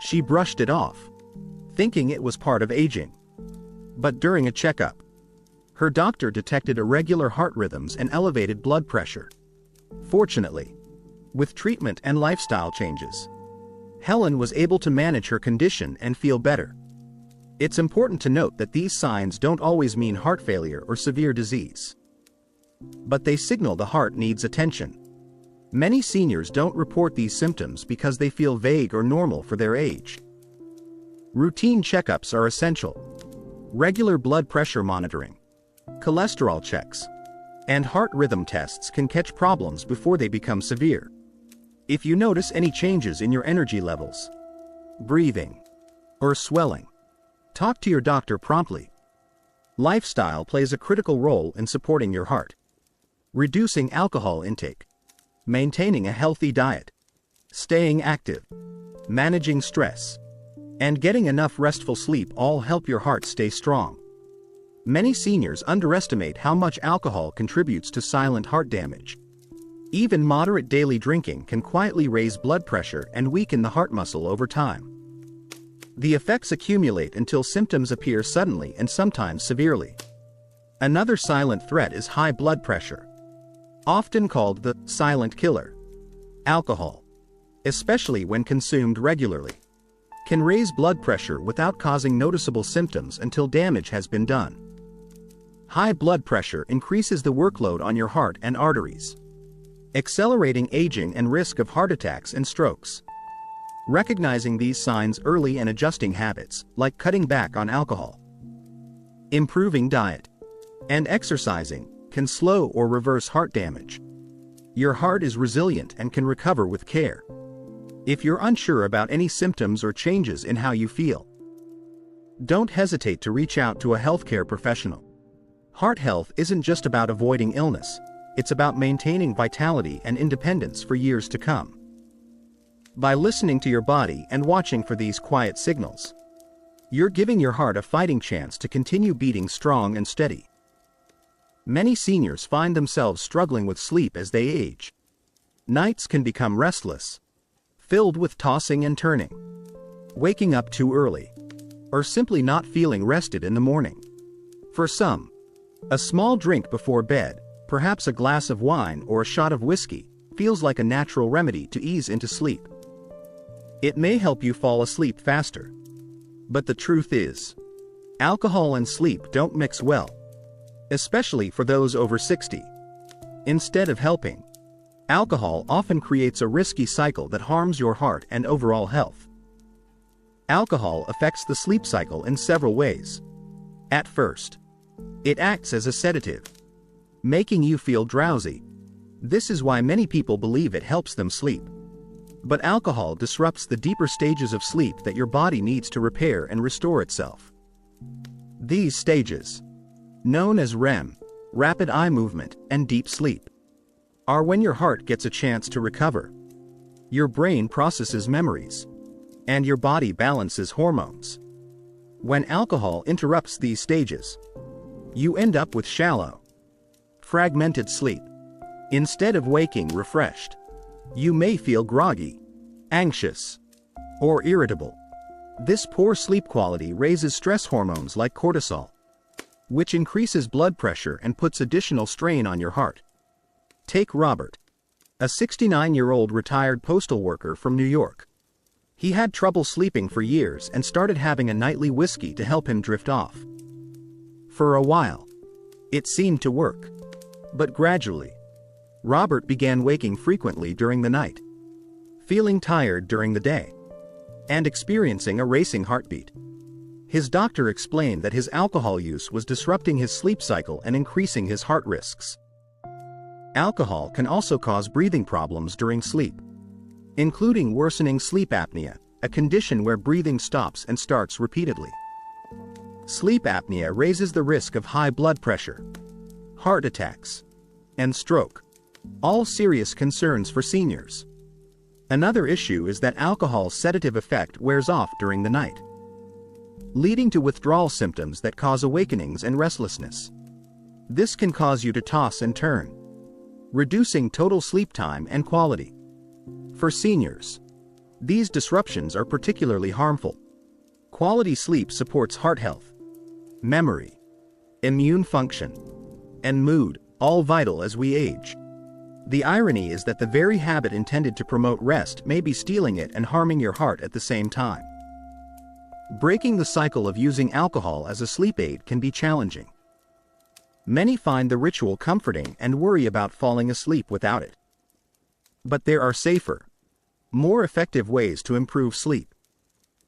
She brushed it off, thinking it was part of aging. But during a checkup, her doctor detected irregular heart rhythms and elevated blood pressure. Fortunately, with treatment and lifestyle changes, Helen was able to manage her condition and feel better. It's important to note that these signs don't always mean heart failure or severe disease, but they signal the heart needs attention. Many seniors don't report these symptoms because they feel vague or normal for their age. Routine checkups are essential. Regular blood pressure monitoring, cholesterol checks, and heart rhythm tests can catch problems before they become severe. If you notice any changes in your energy levels, breathing, or swelling, talk to your doctor promptly. Lifestyle plays a critical role in supporting your heart. Reducing alcohol intake, maintaining a healthy diet, staying active, managing stress, and getting enough restful sleep all help your heart stay strong. Many seniors underestimate how much alcohol contributes to silent heart damage. Even moderate daily drinking can quietly raise blood pressure and weaken the heart muscle over time. The effects accumulate until symptoms appear suddenly and sometimes severely. Another silent threat is high blood pressure, often called the silent killer. Alcohol, especially when consumed regularly, can raise blood pressure without causing noticeable symptoms until damage has been done. High blood pressure increases the workload on your heart and arteries, accelerating aging and risk of heart attacks and strokes. Recognizing these signs early and adjusting habits, like cutting back on alcohol, improving diet, and exercising, can slow or reverse heart damage. Your heart is resilient and can recover with care. If you're unsure about any symptoms or changes in how you feel, don't hesitate to reach out to a healthcare professional. Heart health isn't just about avoiding illness, it's about maintaining vitality and independence for years to come. By listening to your body and watching for these quiet signals, you're giving your heart a fighting chance to continue beating strong and steady. Many seniors find themselves struggling with sleep as they age. Nights can become restless, filled with tossing and turning, waking up too early, or simply not feeling rested in the morning. For some, a small drink before bed, perhaps a glass of wine or a shot of whiskey, feels like a natural remedy to ease into sleep. It may help you fall asleep faster. But the truth is, alcohol and sleep don't mix well, especially for those over 60. Instead of helping, alcohol often creates a risky cycle that harms your heart and overall health. Alcohol affects the sleep cycle in several ways. At first, it acts as a sedative, making you feel drowsy. This is why many people believe it helps them sleep. But alcohol disrupts the deeper stages of sleep that your body needs to repair and restore itself. These stages, known as REM, rapid eye movement, and deep sleep, are when your heart gets a chance to recover, your brain processes memories, and your body balances hormones. When alcohol interrupts these stages, you end up with shallow, fragmented sleep. Instead of waking refreshed, you may feel groggy, anxious, or irritable. This poor sleep quality raises stress hormones like cortisol, which increases blood pressure and puts additional strain on your heart. Take Robert, a 69-year-old retired postal worker from New York. He had trouble sleeping for years and started having a nightly whiskey to help him drift off. For a while, it seemed to work, but gradually, Robert began waking frequently during the night, feeling tired during the day, and experiencing a racing heartbeat. His doctor explained that his alcohol use was disrupting his sleep cycle and increasing his heart risks. Alcohol can also cause breathing problems during sleep, including worsening sleep apnea, a condition where breathing stops and starts repeatedly. Sleep apnea raises the risk of high blood pressure, heart attacks, and stroke, all serious concerns for seniors. Another issue is that alcohol's sedative effect wears off during the night, leading to withdrawal symptoms that cause awakenings and restlessness. This can cause you to toss and turn, reducing total sleep time and quality. For seniors, these disruptions are particularly harmful. Quality sleep supports heart health, memory, immune function, and mood, all vital as we age. The irony is that the very habit intended to promote rest may be stealing it and harming your heart at the same time. Breaking the cycle of using alcohol as a sleep aid can be challenging. Many find the ritual comforting and worry about falling asleep without it. But there are safer, more effective ways to improve sleep.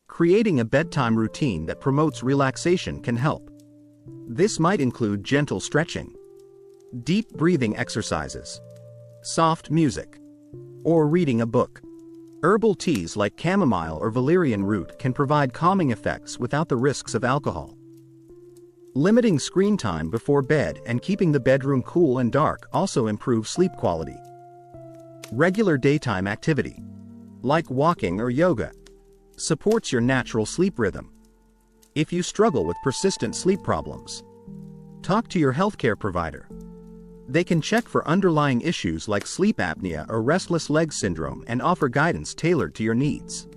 Creating a bedtime routine that promotes relaxation can help. This might include gentle stretching, deep breathing exercises, soft music, or reading a book. Herbal teas like chamomile or valerian root can provide calming effects without the risks of alcohol. Limiting screen time before bed and keeping the bedroom cool and dark also improves sleep quality. Regular daytime activity, like walking or yoga, supports your natural sleep rhythm. If you struggle with persistent sleep problems, talk to your healthcare provider. They can check for underlying issues like sleep apnea or restless leg syndrome and offer guidance tailored to your needs.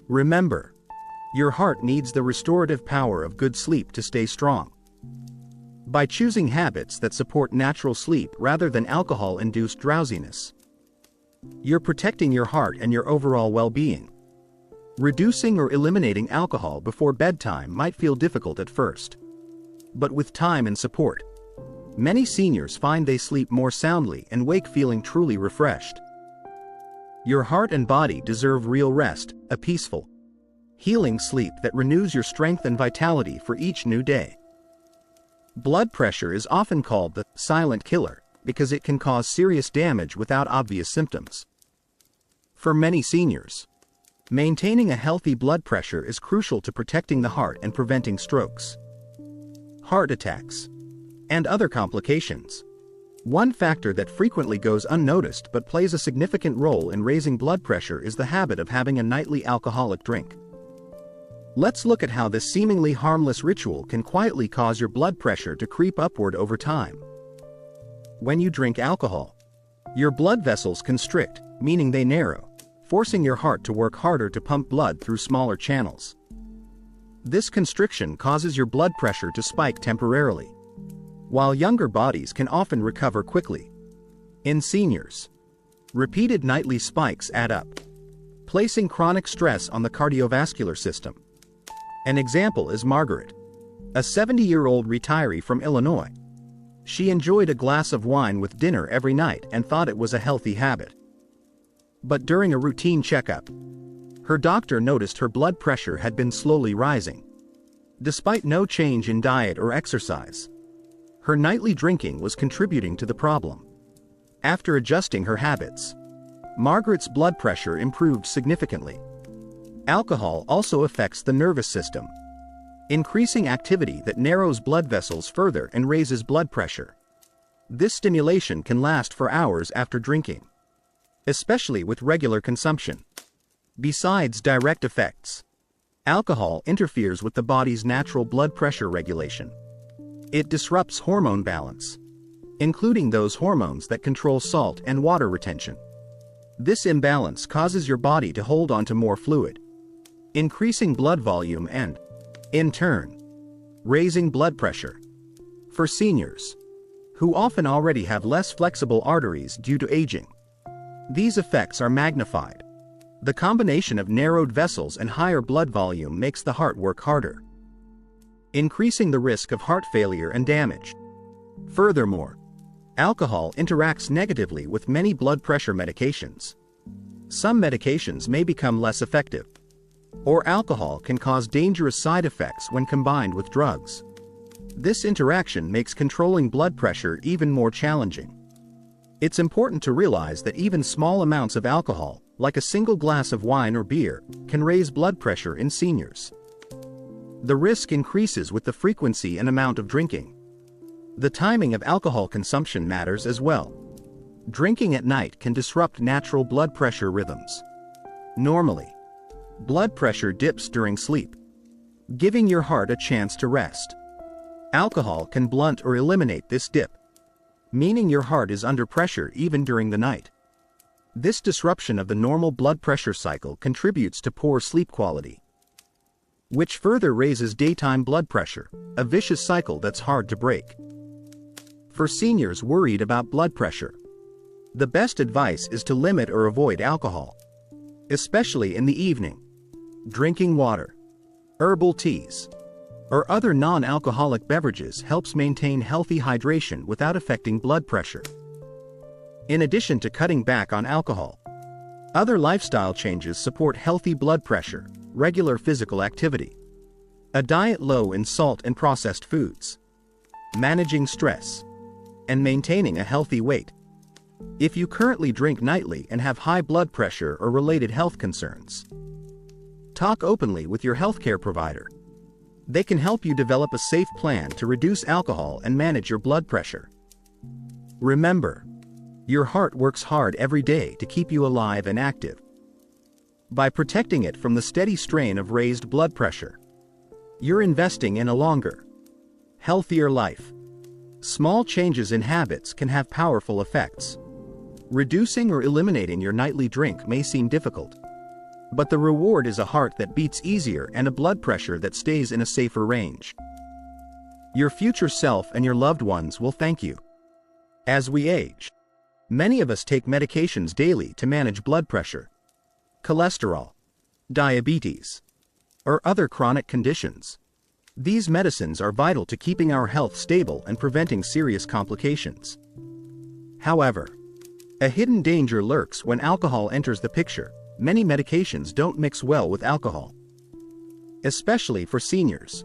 Remember, your heart needs the restorative power of good sleep to stay strong. By choosing habits that support natural sleep rather than alcohol-induced drowsiness, you're protecting your heart and your overall well-being. Reducing or eliminating alcohol before bedtime might feel difficult at first. But with time and support, many seniors find they sleep more soundly and wake feeling truly refreshed. Your heart and body deserve real rest, a peaceful, healing sleep that renews your strength and vitality for each new day. Blood pressure is often called the silent killer because it can cause serious damage without obvious symptoms. For many seniors, maintaining a healthy blood pressure is crucial to protecting the heart and preventing strokes, heart attacks, and other complications. One factor that frequently goes unnoticed but plays a significant role in raising blood pressure is the habit of having a nightly alcoholic drink. Let's look at how this seemingly harmless ritual can quietly cause your blood pressure to creep upward over time. When you drink alcohol, your blood vessels constrict, meaning they narrow, forcing your heart to work harder to pump blood through smaller channels. This constriction causes your blood pressure to spike temporarily, while younger bodies can often recover quickly. In seniors, repeated nightly spikes add up, placing chronic stress on the cardiovascular system. An example is Margaret, a 70-year-old retiree from Illinois. She enjoyed a glass of wine with dinner every night and thought it was a healthy habit. But during a routine checkup, her doctor noticed her blood pressure had been slowly rising. Despite no change in diet or exercise, her nightly drinking was contributing to the problem. After adjusting her habits, Margaret's blood pressure improved significantly. Alcohol also affects the nervous system, increasing activity that narrows blood vessels further and raises blood pressure. This stimulation can last for hours after drinking, especially with regular consumption. Besides direct effects, alcohol interferes with the body's natural blood pressure regulation. It disrupts hormone balance, including those hormones that control salt and water retention. This imbalance causes your body to hold on to more fluid, increasing blood volume and, in turn, raising blood pressure. For seniors, who often already have less flexible arteries due to aging, these effects are magnified. The combination of narrowed vessels and higher blood volume makes the heart work harder, increasing the risk of heart failure and damage. Furthermore, alcohol interacts negatively with many blood pressure medications. Some medications may become less effective, or alcohol can cause dangerous side effects when combined with drugs. This interaction makes controlling blood pressure even more challenging. It's important to realize that even small amounts of alcohol, like a single glass of wine or beer, can raise blood pressure in seniors. The risk increases with the frequency and amount of drinking. The timing of alcohol consumption matters as well. Drinking at night can disrupt natural blood pressure rhythms. Normally, blood pressure dips during sleep, giving your heart a chance to rest. Alcohol can blunt or eliminate this dip, meaning your heart is under pressure even during the night. This disruption of the normal blood pressure cycle contributes to poor sleep quality. which further raises daytime blood pressure, a vicious cycle that's hard to break. For seniors worried about blood pressure, the best advice is to limit or avoid alcohol, especially in the evening. Drinking water, herbal teas, or other non-alcoholic beverages helps maintain healthy hydration without affecting blood pressure. In addition to cutting back on alcohol, other lifestyle changes support healthy blood pressure, regular physical activity, a diet low in salt and processed foods, managing stress, and maintaining a healthy weight. If you currently drink nightly and have high blood pressure or related health concerns, talk openly with your healthcare provider. They can help you develop a safe plan to reduce alcohol and manage your blood pressure. Remember, your heart works hard every day to keep you alive and active. By protecting it from the steady strain of raised blood pressure, you're investing in a longer, healthier life. Small changes in habits can have powerful effects. Reducing or eliminating your nightly drink may seem difficult, but the reward is a heart that beats easier and a blood pressure that stays in a safer range. Your future self and your loved ones will thank you. As we age, many of us take medications daily to manage blood pressure, cholesterol, diabetes, or other chronic conditions. These medicines are vital to keeping our health stable and preventing serious complications. However, a hidden danger lurks when alcohol enters the picture. Many medications don't mix well with alcohol, especially for seniors.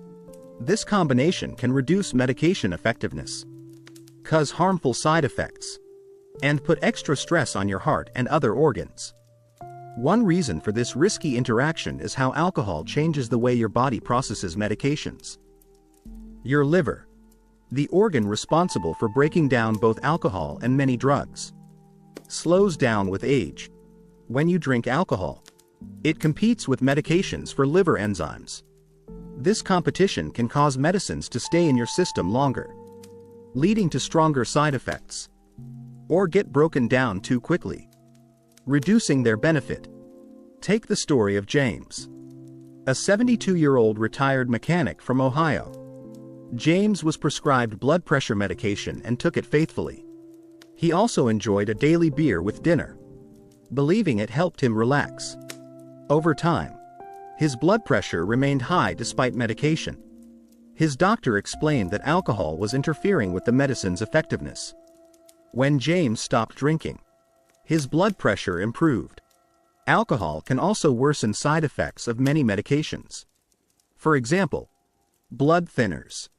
This combination can reduce medication effectiveness, cause harmful side effects, and put extra stress on your heart and other organs. One reason for this risky interaction is how alcohol changes the way your body processes medications. Your liver, the organ responsible for breaking down both alcohol and many drugs, slows down with age. When you drink alcohol, it competes with medications for liver enzymes. This competition can cause medicines to stay in your system longer, leading to stronger side effects, or get broken down too quickly, reducing their benefit. Take the story of James, a 72-year-old retired mechanic from Ohio. James was prescribed blood pressure medication and took it faithfully. He also enjoyed a daily beer with dinner, believing it helped him relax. Over time, his blood pressure remained high despite medication. His doctor explained that alcohol was interfering with the medicine's effectiveness. When James stopped drinking, his blood pressure improved. Alcohol can also worsen side effects of many medications. For example, blood thinners,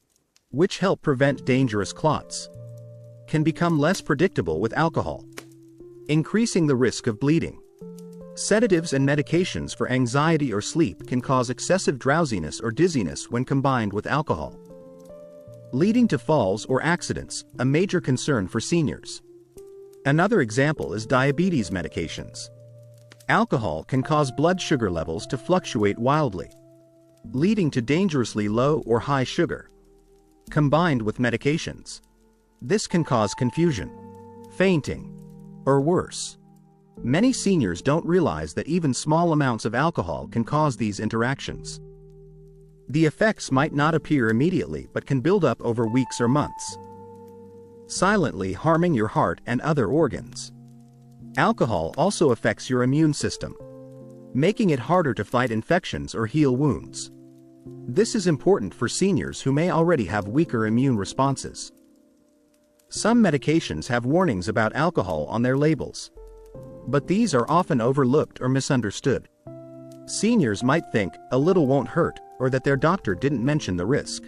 which help prevent dangerous clots, can become less predictable with alcohol, increasing the risk of bleeding. Sedatives and medications for anxiety or sleep can cause excessive drowsiness or dizziness when combined with alcohol, leading to falls or accidents, a major concern for seniors. Another example is diabetes medications. Alcohol can cause blood sugar levels to fluctuate wildly, leading to dangerously low or high sugar, combined with medications. This can cause confusion, fainting, or worse. Many seniors don't realize that even small amounts of alcohol can cause these interactions. The effects might not appear immediately but can build up over weeks or months, silently harming your heart and other organs. Alcohol also affects your immune system, making it harder to fight infections or heal wounds. This is important for seniors who may already have weaker immune responses. Some medications have warnings about alcohol on their labels, but these are often overlooked or misunderstood. Seniors might think a little won't hurt or that their doctor didn't mention the risk.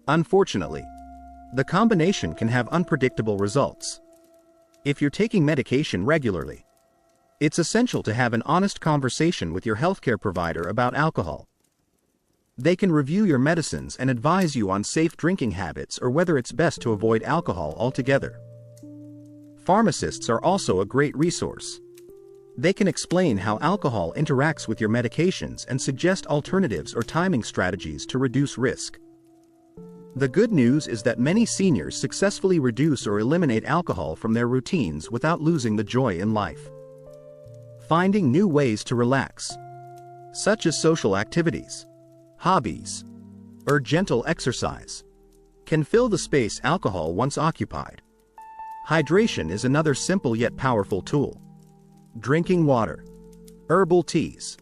Unfortunately, the combination can have unpredictable results. If you're taking medication regularly, it's essential to have an honest conversation with your healthcare provider about alcohol. They can review your medicines and advise you on safe drinking habits or whether it's best to avoid alcohol altogether. Pharmacists are also a great resource. They can explain how alcohol interacts with your medications and suggest alternatives or timing strategies to reduce risk. The good news is that many seniors successfully reduce or eliminate alcohol from their routines without losing the joy in life. Finding new ways to relax, such as social activities, hobbies, or gentle exercise can fill the space alcohol once occupied. Hydration is another simple yet powerful tool. Drinking water, herbal teas,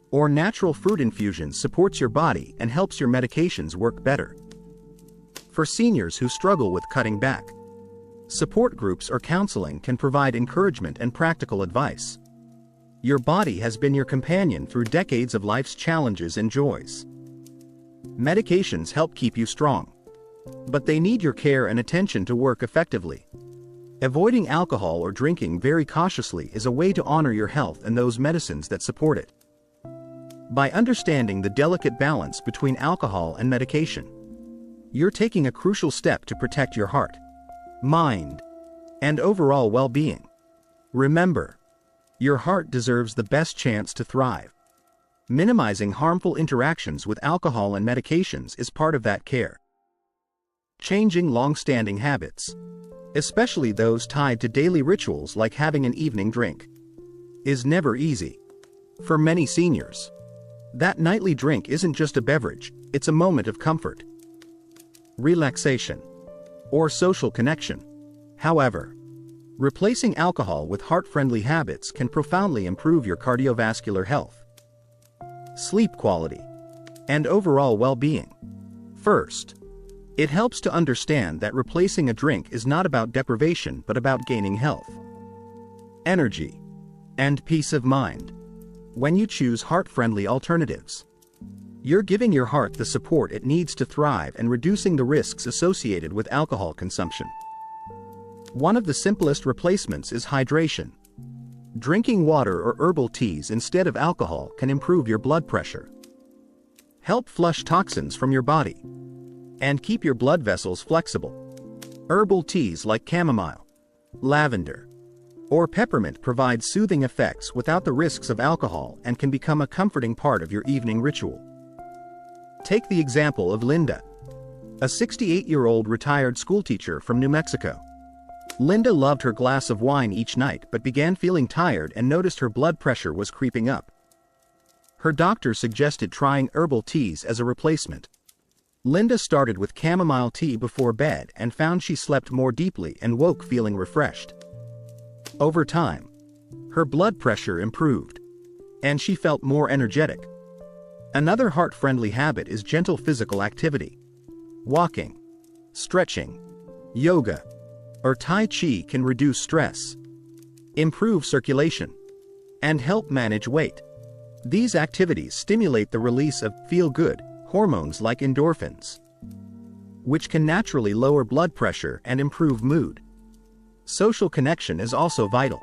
or natural fruit infusions supports your body and helps your medications work better. For seniors who struggle with cutting back, support groups or counseling can provide encouragement and practical advice. Your body has been your companion through decades of life's challenges and joys. Medications help keep you strong, but they need your care and attention to work effectively. Avoiding alcohol or drinking very cautiously is a way to honor your health and those medicines that support it. By understanding the delicate balance between alcohol and medication, you're taking a crucial step to protect your heart, mind, and overall well-being. Remember, your heart deserves the best chance to thrive. Minimizing harmful interactions with alcohol and medications is part of that care. Changing long-standing habits, especially those tied to daily rituals like having an evening drink, is never easy. For many seniors, that nightly drink isn't just a beverage, it's a moment of comfort, relaxation, or social connection. However, replacing alcohol with heart-friendly habits can profoundly improve your cardiovascular health, sleep quality, and overall well-being. First, it helps to understand that replacing a drink is not about deprivation but about gaining health, energy, and peace of mind. When you choose heart-friendly alternatives, you're giving your heart the support it needs to thrive and reducing the risks associated with alcohol consumption. One of the simplest replacements is hydration. Drinking water or herbal teas instead of alcohol can improve your blood pressure, help flush toxins from your body, and keep your blood vessels flexible. Herbal teas like chamomile, lavender, or peppermint provide soothing effects without the risks of alcohol and can become a comforting part of your evening ritual. Take the example of Linda, a 68-year-old retired schoolteacher from New Mexico. Linda loved her glass of wine each night but began feeling tired and noticed her blood pressure was creeping up. Her doctor suggested trying herbal teas as a replacement. Linda started with chamomile tea before bed and found she slept more deeply and woke feeling refreshed. Over time, her blood pressure improved, and she felt more energetic. Another heart-friendly habit is gentle physical activity. Walking, stretching, yoga, or Tai Chi can reduce stress, improve circulation, and help manage weight. These activities stimulate the release of feel-good hormones like endorphins, which can naturally lower blood pressure and improve mood. Social connection is also vital.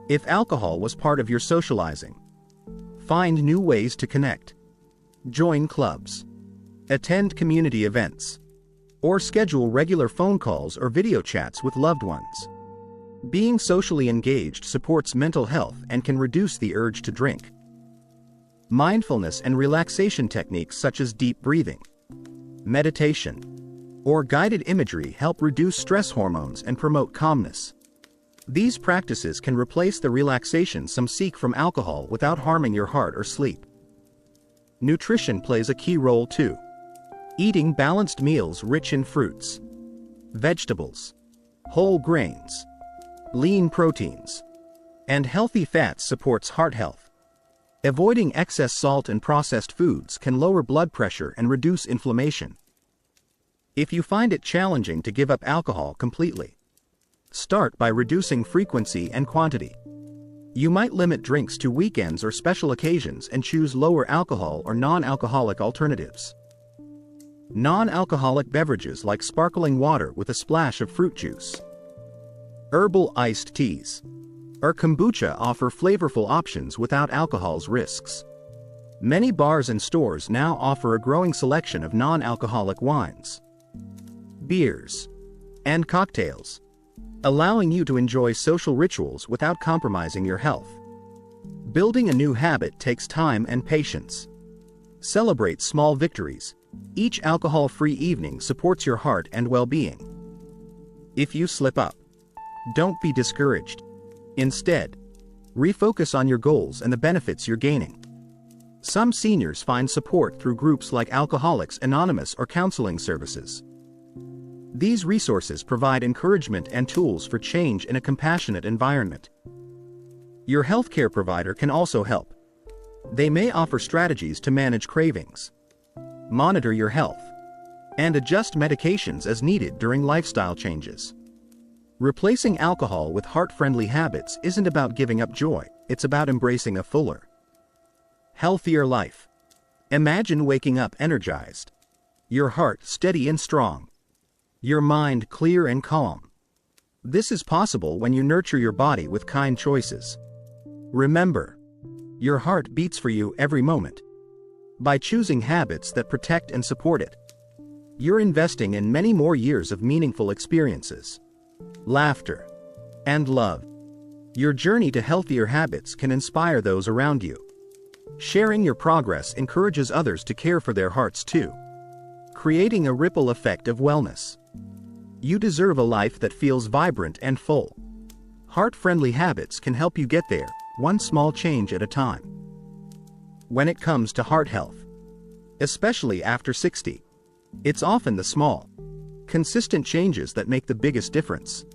If alcohol was part of your socializing, find new ways to connect. Join clubs, attend community events, or schedule regular phone calls or video chats with loved ones. Being socially engaged supports mental health and can reduce the urge to drink. Mindfulness and relaxation techniques such as deep breathing, meditation, or guided imagery help reduce stress hormones and promote calmness. These practices can replace the relaxation some seek from alcohol without harming your heart or sleep. Nutrition plays a key role too. Eating balanced meals rich in fruits, vegetables, whole grains, lean proteins, and healthy fats supports heart health. Avoiding excess salt and processed foods can lower blood pressure and reduce inflammation. If you find it challenging to give up alcohol completely, start by reducing frequency and quantity. You might limit drinks to weekends or special occasions and choose lower alcohol or non-alcoholic alternatives. Non-alcoholic beverages like sparkling water with a splash of fruit juice, herbal iced teas, or kombucha offer flavorful options without alcohol's risks. Many bars and stores now offer a growing selection of non-alcoholic wines, beers, and cocktails, allowing you to enjoy social rituals without compromising your health. Building a new habit takes time and patience. Celebrate small victories. Each alcohol-free evening supports your heart and well-being. If you slip up, don't be discouraged. Instead, refocus on your goals and the benefits you're gaining. Some seniors find support through groups like Alcoholics Anonymous or counseling services. These resources provide encouragement and tools for change in a compassionate environment. Your healthcare provider can also help. They may offer strategies to manage cravings, monitor your health, and adjust medications as needed during lifestyle changes. Replacing alcohol with heart-friendly habits isn't about giving up joy, it's about embracing a fuller, healthier life. Imagine waking up energized, your heart steady and strong, your mind clear and calm. This is possible when you nurture your body with kind choices. Remember, your heart beats for you every moment. By choosing habits that protect and support it, you're investing in many more years of meaningful experiences, laughter, and love. Your journey to healthier habits can inspire those around you. Sharing your progress encourages others to care for their hearts too, creating a ripple effect of wellness. You deserve a life that feels vibrant and full. Heart-friendly habits can help you get there, one small change at a time. When it comes to heart health, especially after 60, it's often the small, consistent changes that make the biggest difference.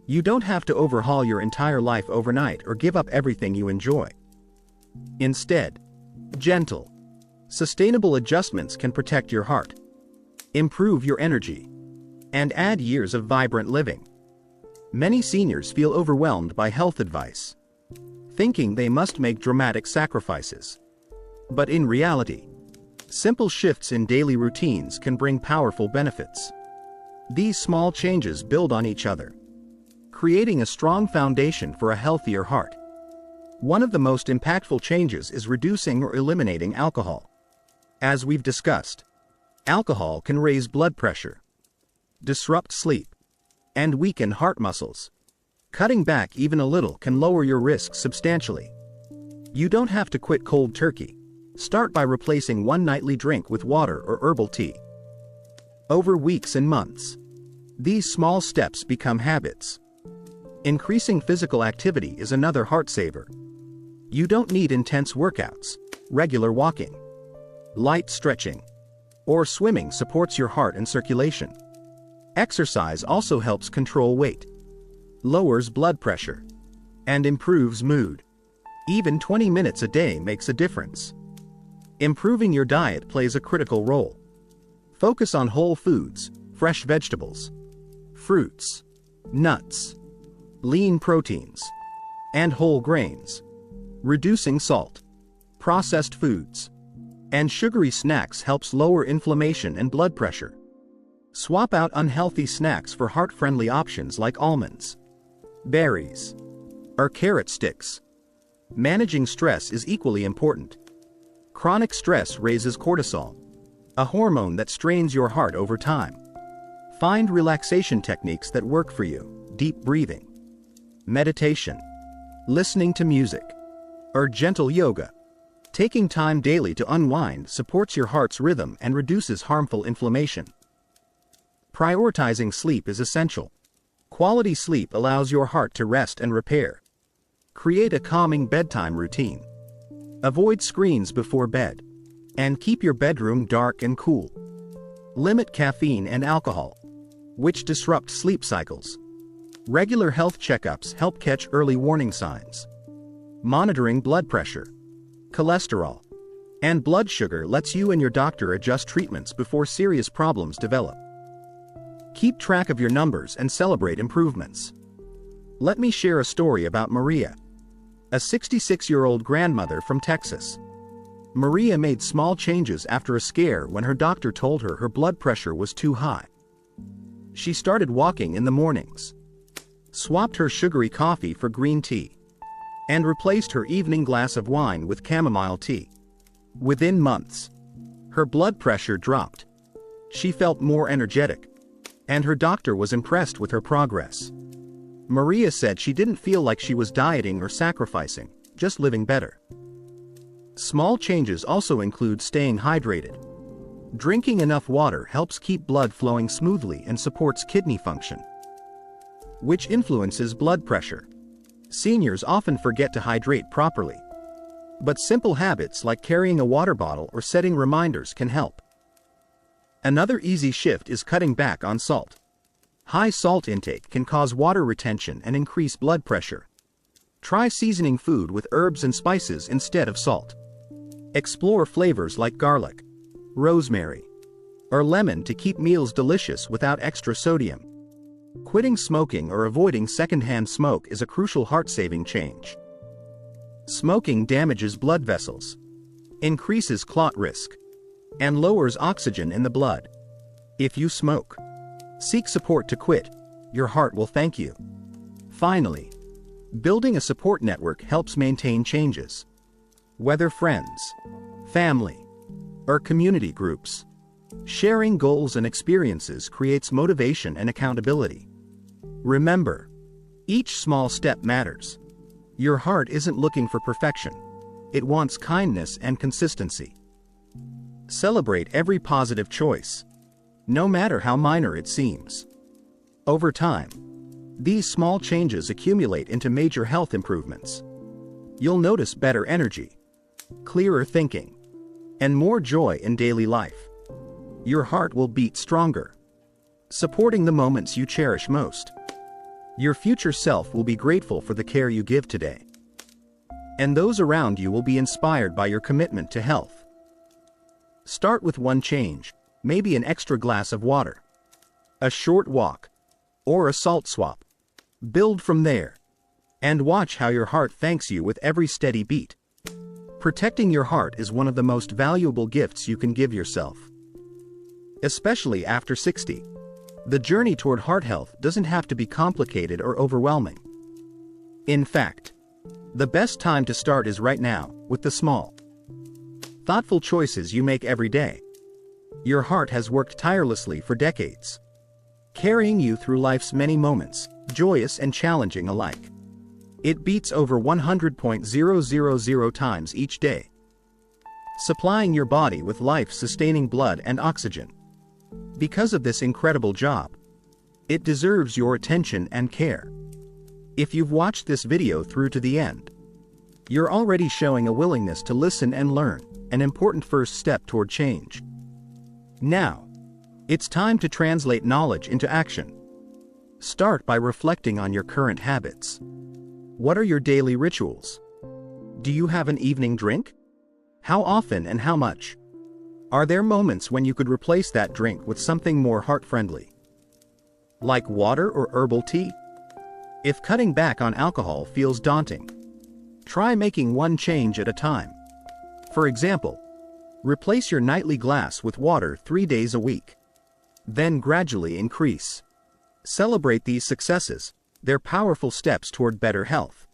You don't have to overhaul your entire life overnight or give up everything you enjoy. Instead, gentle, sustainable adjustments can protect your heart, improve your energy, and add years of vibrant living. Many seniors feel overwhelmed by health advice, thinking they must make dramatic sacrifices. But in reality, simple shifts in daily routines can bring powerful benefits. These small changes build on each other, creating a strong foundation for a healthier heart. One of the most impactful changes is reducing or eliminating alcohol. As we've discussed, alcohol can raise blood pressure, disrupt sleep, and weaken heart muscles. Cutting back even a little can lower your risk substantially. You don't have to quit cold turkey. Start by replacing one nightly drink with water or herbal tea. Over weeks and months, these small steps become habits. Increasing physical activity is another heart saver. You don't need intense workouts. Regular walking, light stretching, or swimming supports your heart and circulation. Exercise also helps control weight, lowers blood pressure, and improves mood. Even 20 minutes a day makes a difference. Improving your diet plays a critical role. Focus on whole foods, fresh vegetables, fruits, nuts, lean proteins, and whole grains. Reducing salt, processed foods, and sugary snacks helps lower inflammation and blood pressure. Swap out unhealthy snacks for heart-friendly options like almonds, berries, or carrot sticks. Managing stress is equally important. Chronic stress raises cortisol, a hormone that strains your heart over time. Find relaxation techniques that work for you: deep breathing, meditation, listening to music, or gentle yoga. Taking time daily to unwind supports your heart's rhythm and reduces harmful inflammation. Prioritizing sleep is essential. Quality sleep allows your heart to rest and repair. Create a calming bedtime routine. Avoid screens before bed, and keep your bedroom dark and cool. Limit caffeine and alcohol, which disrupt sleep cycles. Regular health checkups help catch early warning signs. Monitoring blood pressure, cholesterol, and blood sugar lets you and your doctor adjust treatments before serious problems develop. Keep track of your numbers and celebrate improvements. Let me share a story about Maria, a 66-year-old grandmother from Texas. Maria made small changes after a scare when her doctor told her her blood pressure was too high. She started walking in the mornings, swapped her sugary coffee for green tea, and replaced her evening glass of wine with chamomile tea. Within months, her blood pressure dropped. She felt more energetic, and her doctor was impressed with her progress. Maria said she didn't feel like she was dieting or sacrificing, just living better. Small changes also include staying hydrated. Drinking enough water helps keep blood flowing smoothly and supports kidney function, which influences blood pressure. Seniors often forget to hydrate properly. But simple habits like carrying a water bottle or setting reminders can help. Another easy shift is cutting back on salt. High salt intake can cause water retention and increase blood pressure. Try seasoning food with herbs and spices instead of salt. Explore flavors like garlic, rosemary, or lemon to keep meals delicious without extra sodium. Quitting smoking or avoiding secondhand smoke is a crucial heart-saving change. Smoking damages blood vessels, increases clot risk, and lowers oxygen in the blood. If you smoke, seek support to quit. Your heart will thank you. Finally, building a support network helps maintain changes. Whether friends, family, or community groups, sharing goals and experiences creates motivation and accountability. Remember, each small step matters. Your heart isn't looking for perfection. It wants kindness and consistency. Celebrate every positive choice, no matter how minor it seems. Over time, these small changes accumulate into major health improvements. You'll notice better energy, clearer thinking, and more joy in daily life. Your heart will beat stronger, supporting the moments you cherish most. Your future self will be grateful for the care you give today. And those around you will be inspired by your commitment to health. Start with one change, maybe an extra glass of water, a short walk, or a salt swap. Build from there, and watch how your heart thanks you with every steady beat. Protecting your heart is one of the most valuable gifts you can give yourself. Especially after 60. The journey toward heart health doesn't have to be complicated or overwhelming. In fact, the best time to start is right now, with the small, thoughtful choices you make every day. Your heart has worked tirelessly for decades, carrying you through life's many moments, joyous and challenging alike. It beats over 100.000 times each day, supplying your body with life-sustaining blood and oxygen. Because of this incredible job, it deserves your attention and care. If you've watched this video through to the end, you're already showing a willingness to listen and learn, an important first step toward change. Now, it's time to translate knowledge into action. Start by reflecting on your current habits. What are your daily rituals? Do you have an evening drink? How often and how much? Are there moments when you could replace that drink with something more heart-friendly, like water or herbal tea? If cutting back on alcohol feels daunting, try making one change at a time. For example, replace your nightly glass with water 3 days a week. Then gradually increase. Celebrate these successes. They're powerful steps toward better health.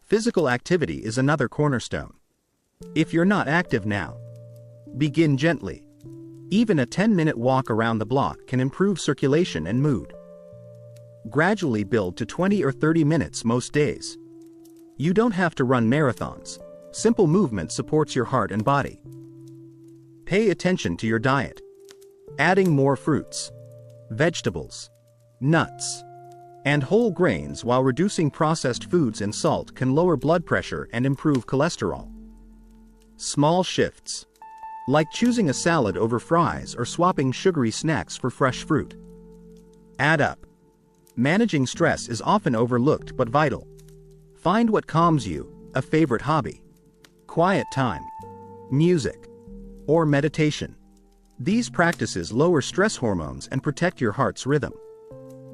Physical activity is another cornerstone. If you're not active now, begin gently. Even a 10-minute walk around the block can improve circulation and mood. Gradually build to 20 or 30 minutes most days. You don't have to run marathons. Simple movement supports your heart and body. Pay attention to your diet. Adding more fruits, vegetables, nuts, and whole grains while reducing processed foods and salt can lower blood pressure and improve cholesterol. Small shifts, like choosing a salad over fries or swapping sugary snacks for fresh fruit, add up. Managing stress is often overlooked but vital. Find what calms you, a favorite hobby, quiet time, music, or meditation. These practices lower stress hormones and protect your heart's rhythm.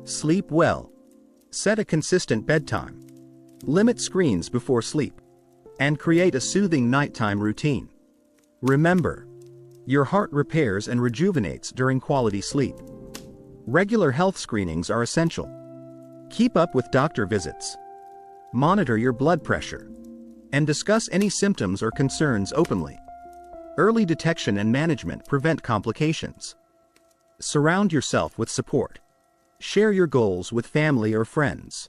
Sleep well. Set a consistent bedtime. Limit screens before sleep, and create a soothing nighttime routine. Remember, your heart repairs and rejuvenates during quality sleep. Regular health screenings are essential. Keep up with doctor visits. Monitor your blood pressure, and discuss any symptoms or concerns openly. Early detection and management prevent complications. Surround yourself with support. Share your goals with family or friends.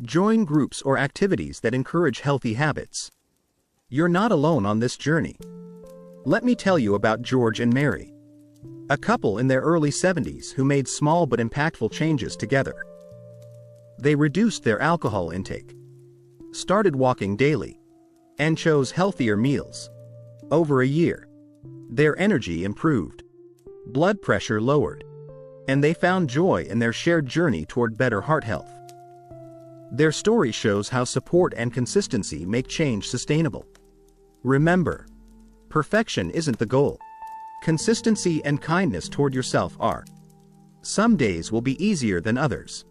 Join groups or activities that encourage healthy habits. You're not alone on this journey. Let me tell you about George and Mary, a couple in their early 70s who made small but impactful changes together. They reduced their alcohol intake, started walking daily, and chose healthier meals. Over a year, their energy improved, blood pressure lowered, and they found joy in their shared journey toward better heart health. Their story shows how support and consistency make change sustainable. Remember, perfection isn't the goal. Consistency and kindness toward yourself are. Some days will be easier than others.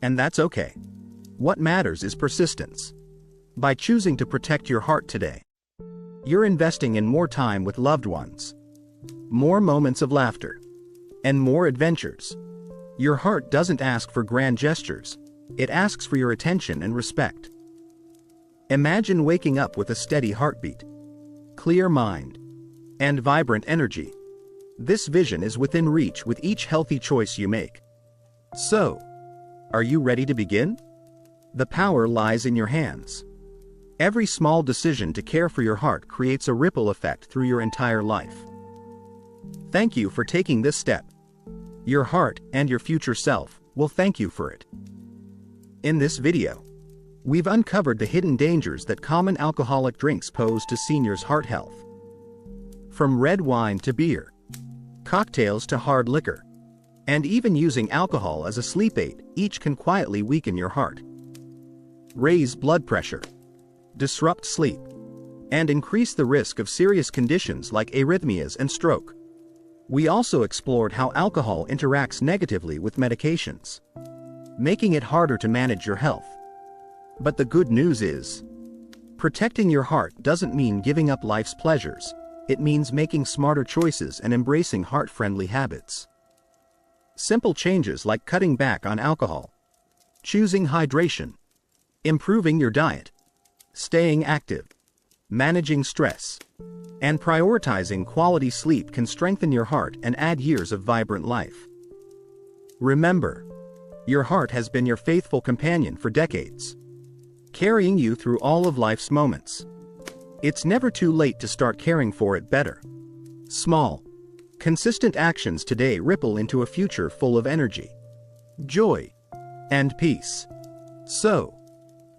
And that's okay. What matters is persistence. By choosing to protect your heart today, you're investing in more time with loved ones, more moments of laughter, and more adventures. Your heart doesn't ask for grand gestures, it asks for your attention and respect. Imagine waking up with a steady heartbeat, clear mind, and vibrant energy. This vision is within reach with each healthy choice you make. So, are you ready to begin? The power lies in your hands. Every small decision to care for your heart creates a ripple effect through your entire life. Thank you for taking this step. Your heart and your future self will thank you for it. In this video, we've uncovered the hidden dangers that common alcoholic drinks pose to seniors' heart health. From red wine to beer, cocktails to hard liquor, and even using alcohol as a sleep aid, each can quietly weaken your heart, raise blood pressure, disrupt sleep, and increase the risk of serious conditions like arrhythmias and stroke. We also explored how alcohol interacts negatively with medications, making it harder to manage your health. But the good news is, protecting your heart doesn't mean giving up life's pleasures. It means making smarter choices and embracing heart-friendly habits. Simple changes like cutting back on alcohol, choosing hydration, improving your diet, staying active, managing stress, and prioritizing quality sleep can strengthen your heart and add years of vibrant life. Remember, your heart has been your faithful companion for decades, carrying you through all of life's moments. It's never too late to start caring for it better. Small, consistent actions today ripple into a future full of energy, joy, and peace. So,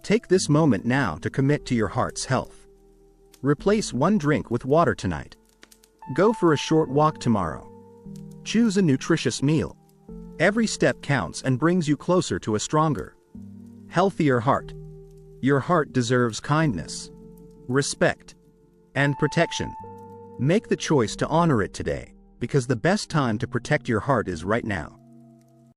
take this moment now to commit to your heart's health. Replace one drink with water tonight. Go for a short walk tomorrow. Choose a nutritious meal. Every step counts and brings you closer to a stronger, healthier heart. Your heart deserves kindness, respect, and protection. Make the choice to honor it today, because the best time to protect your heart is right now.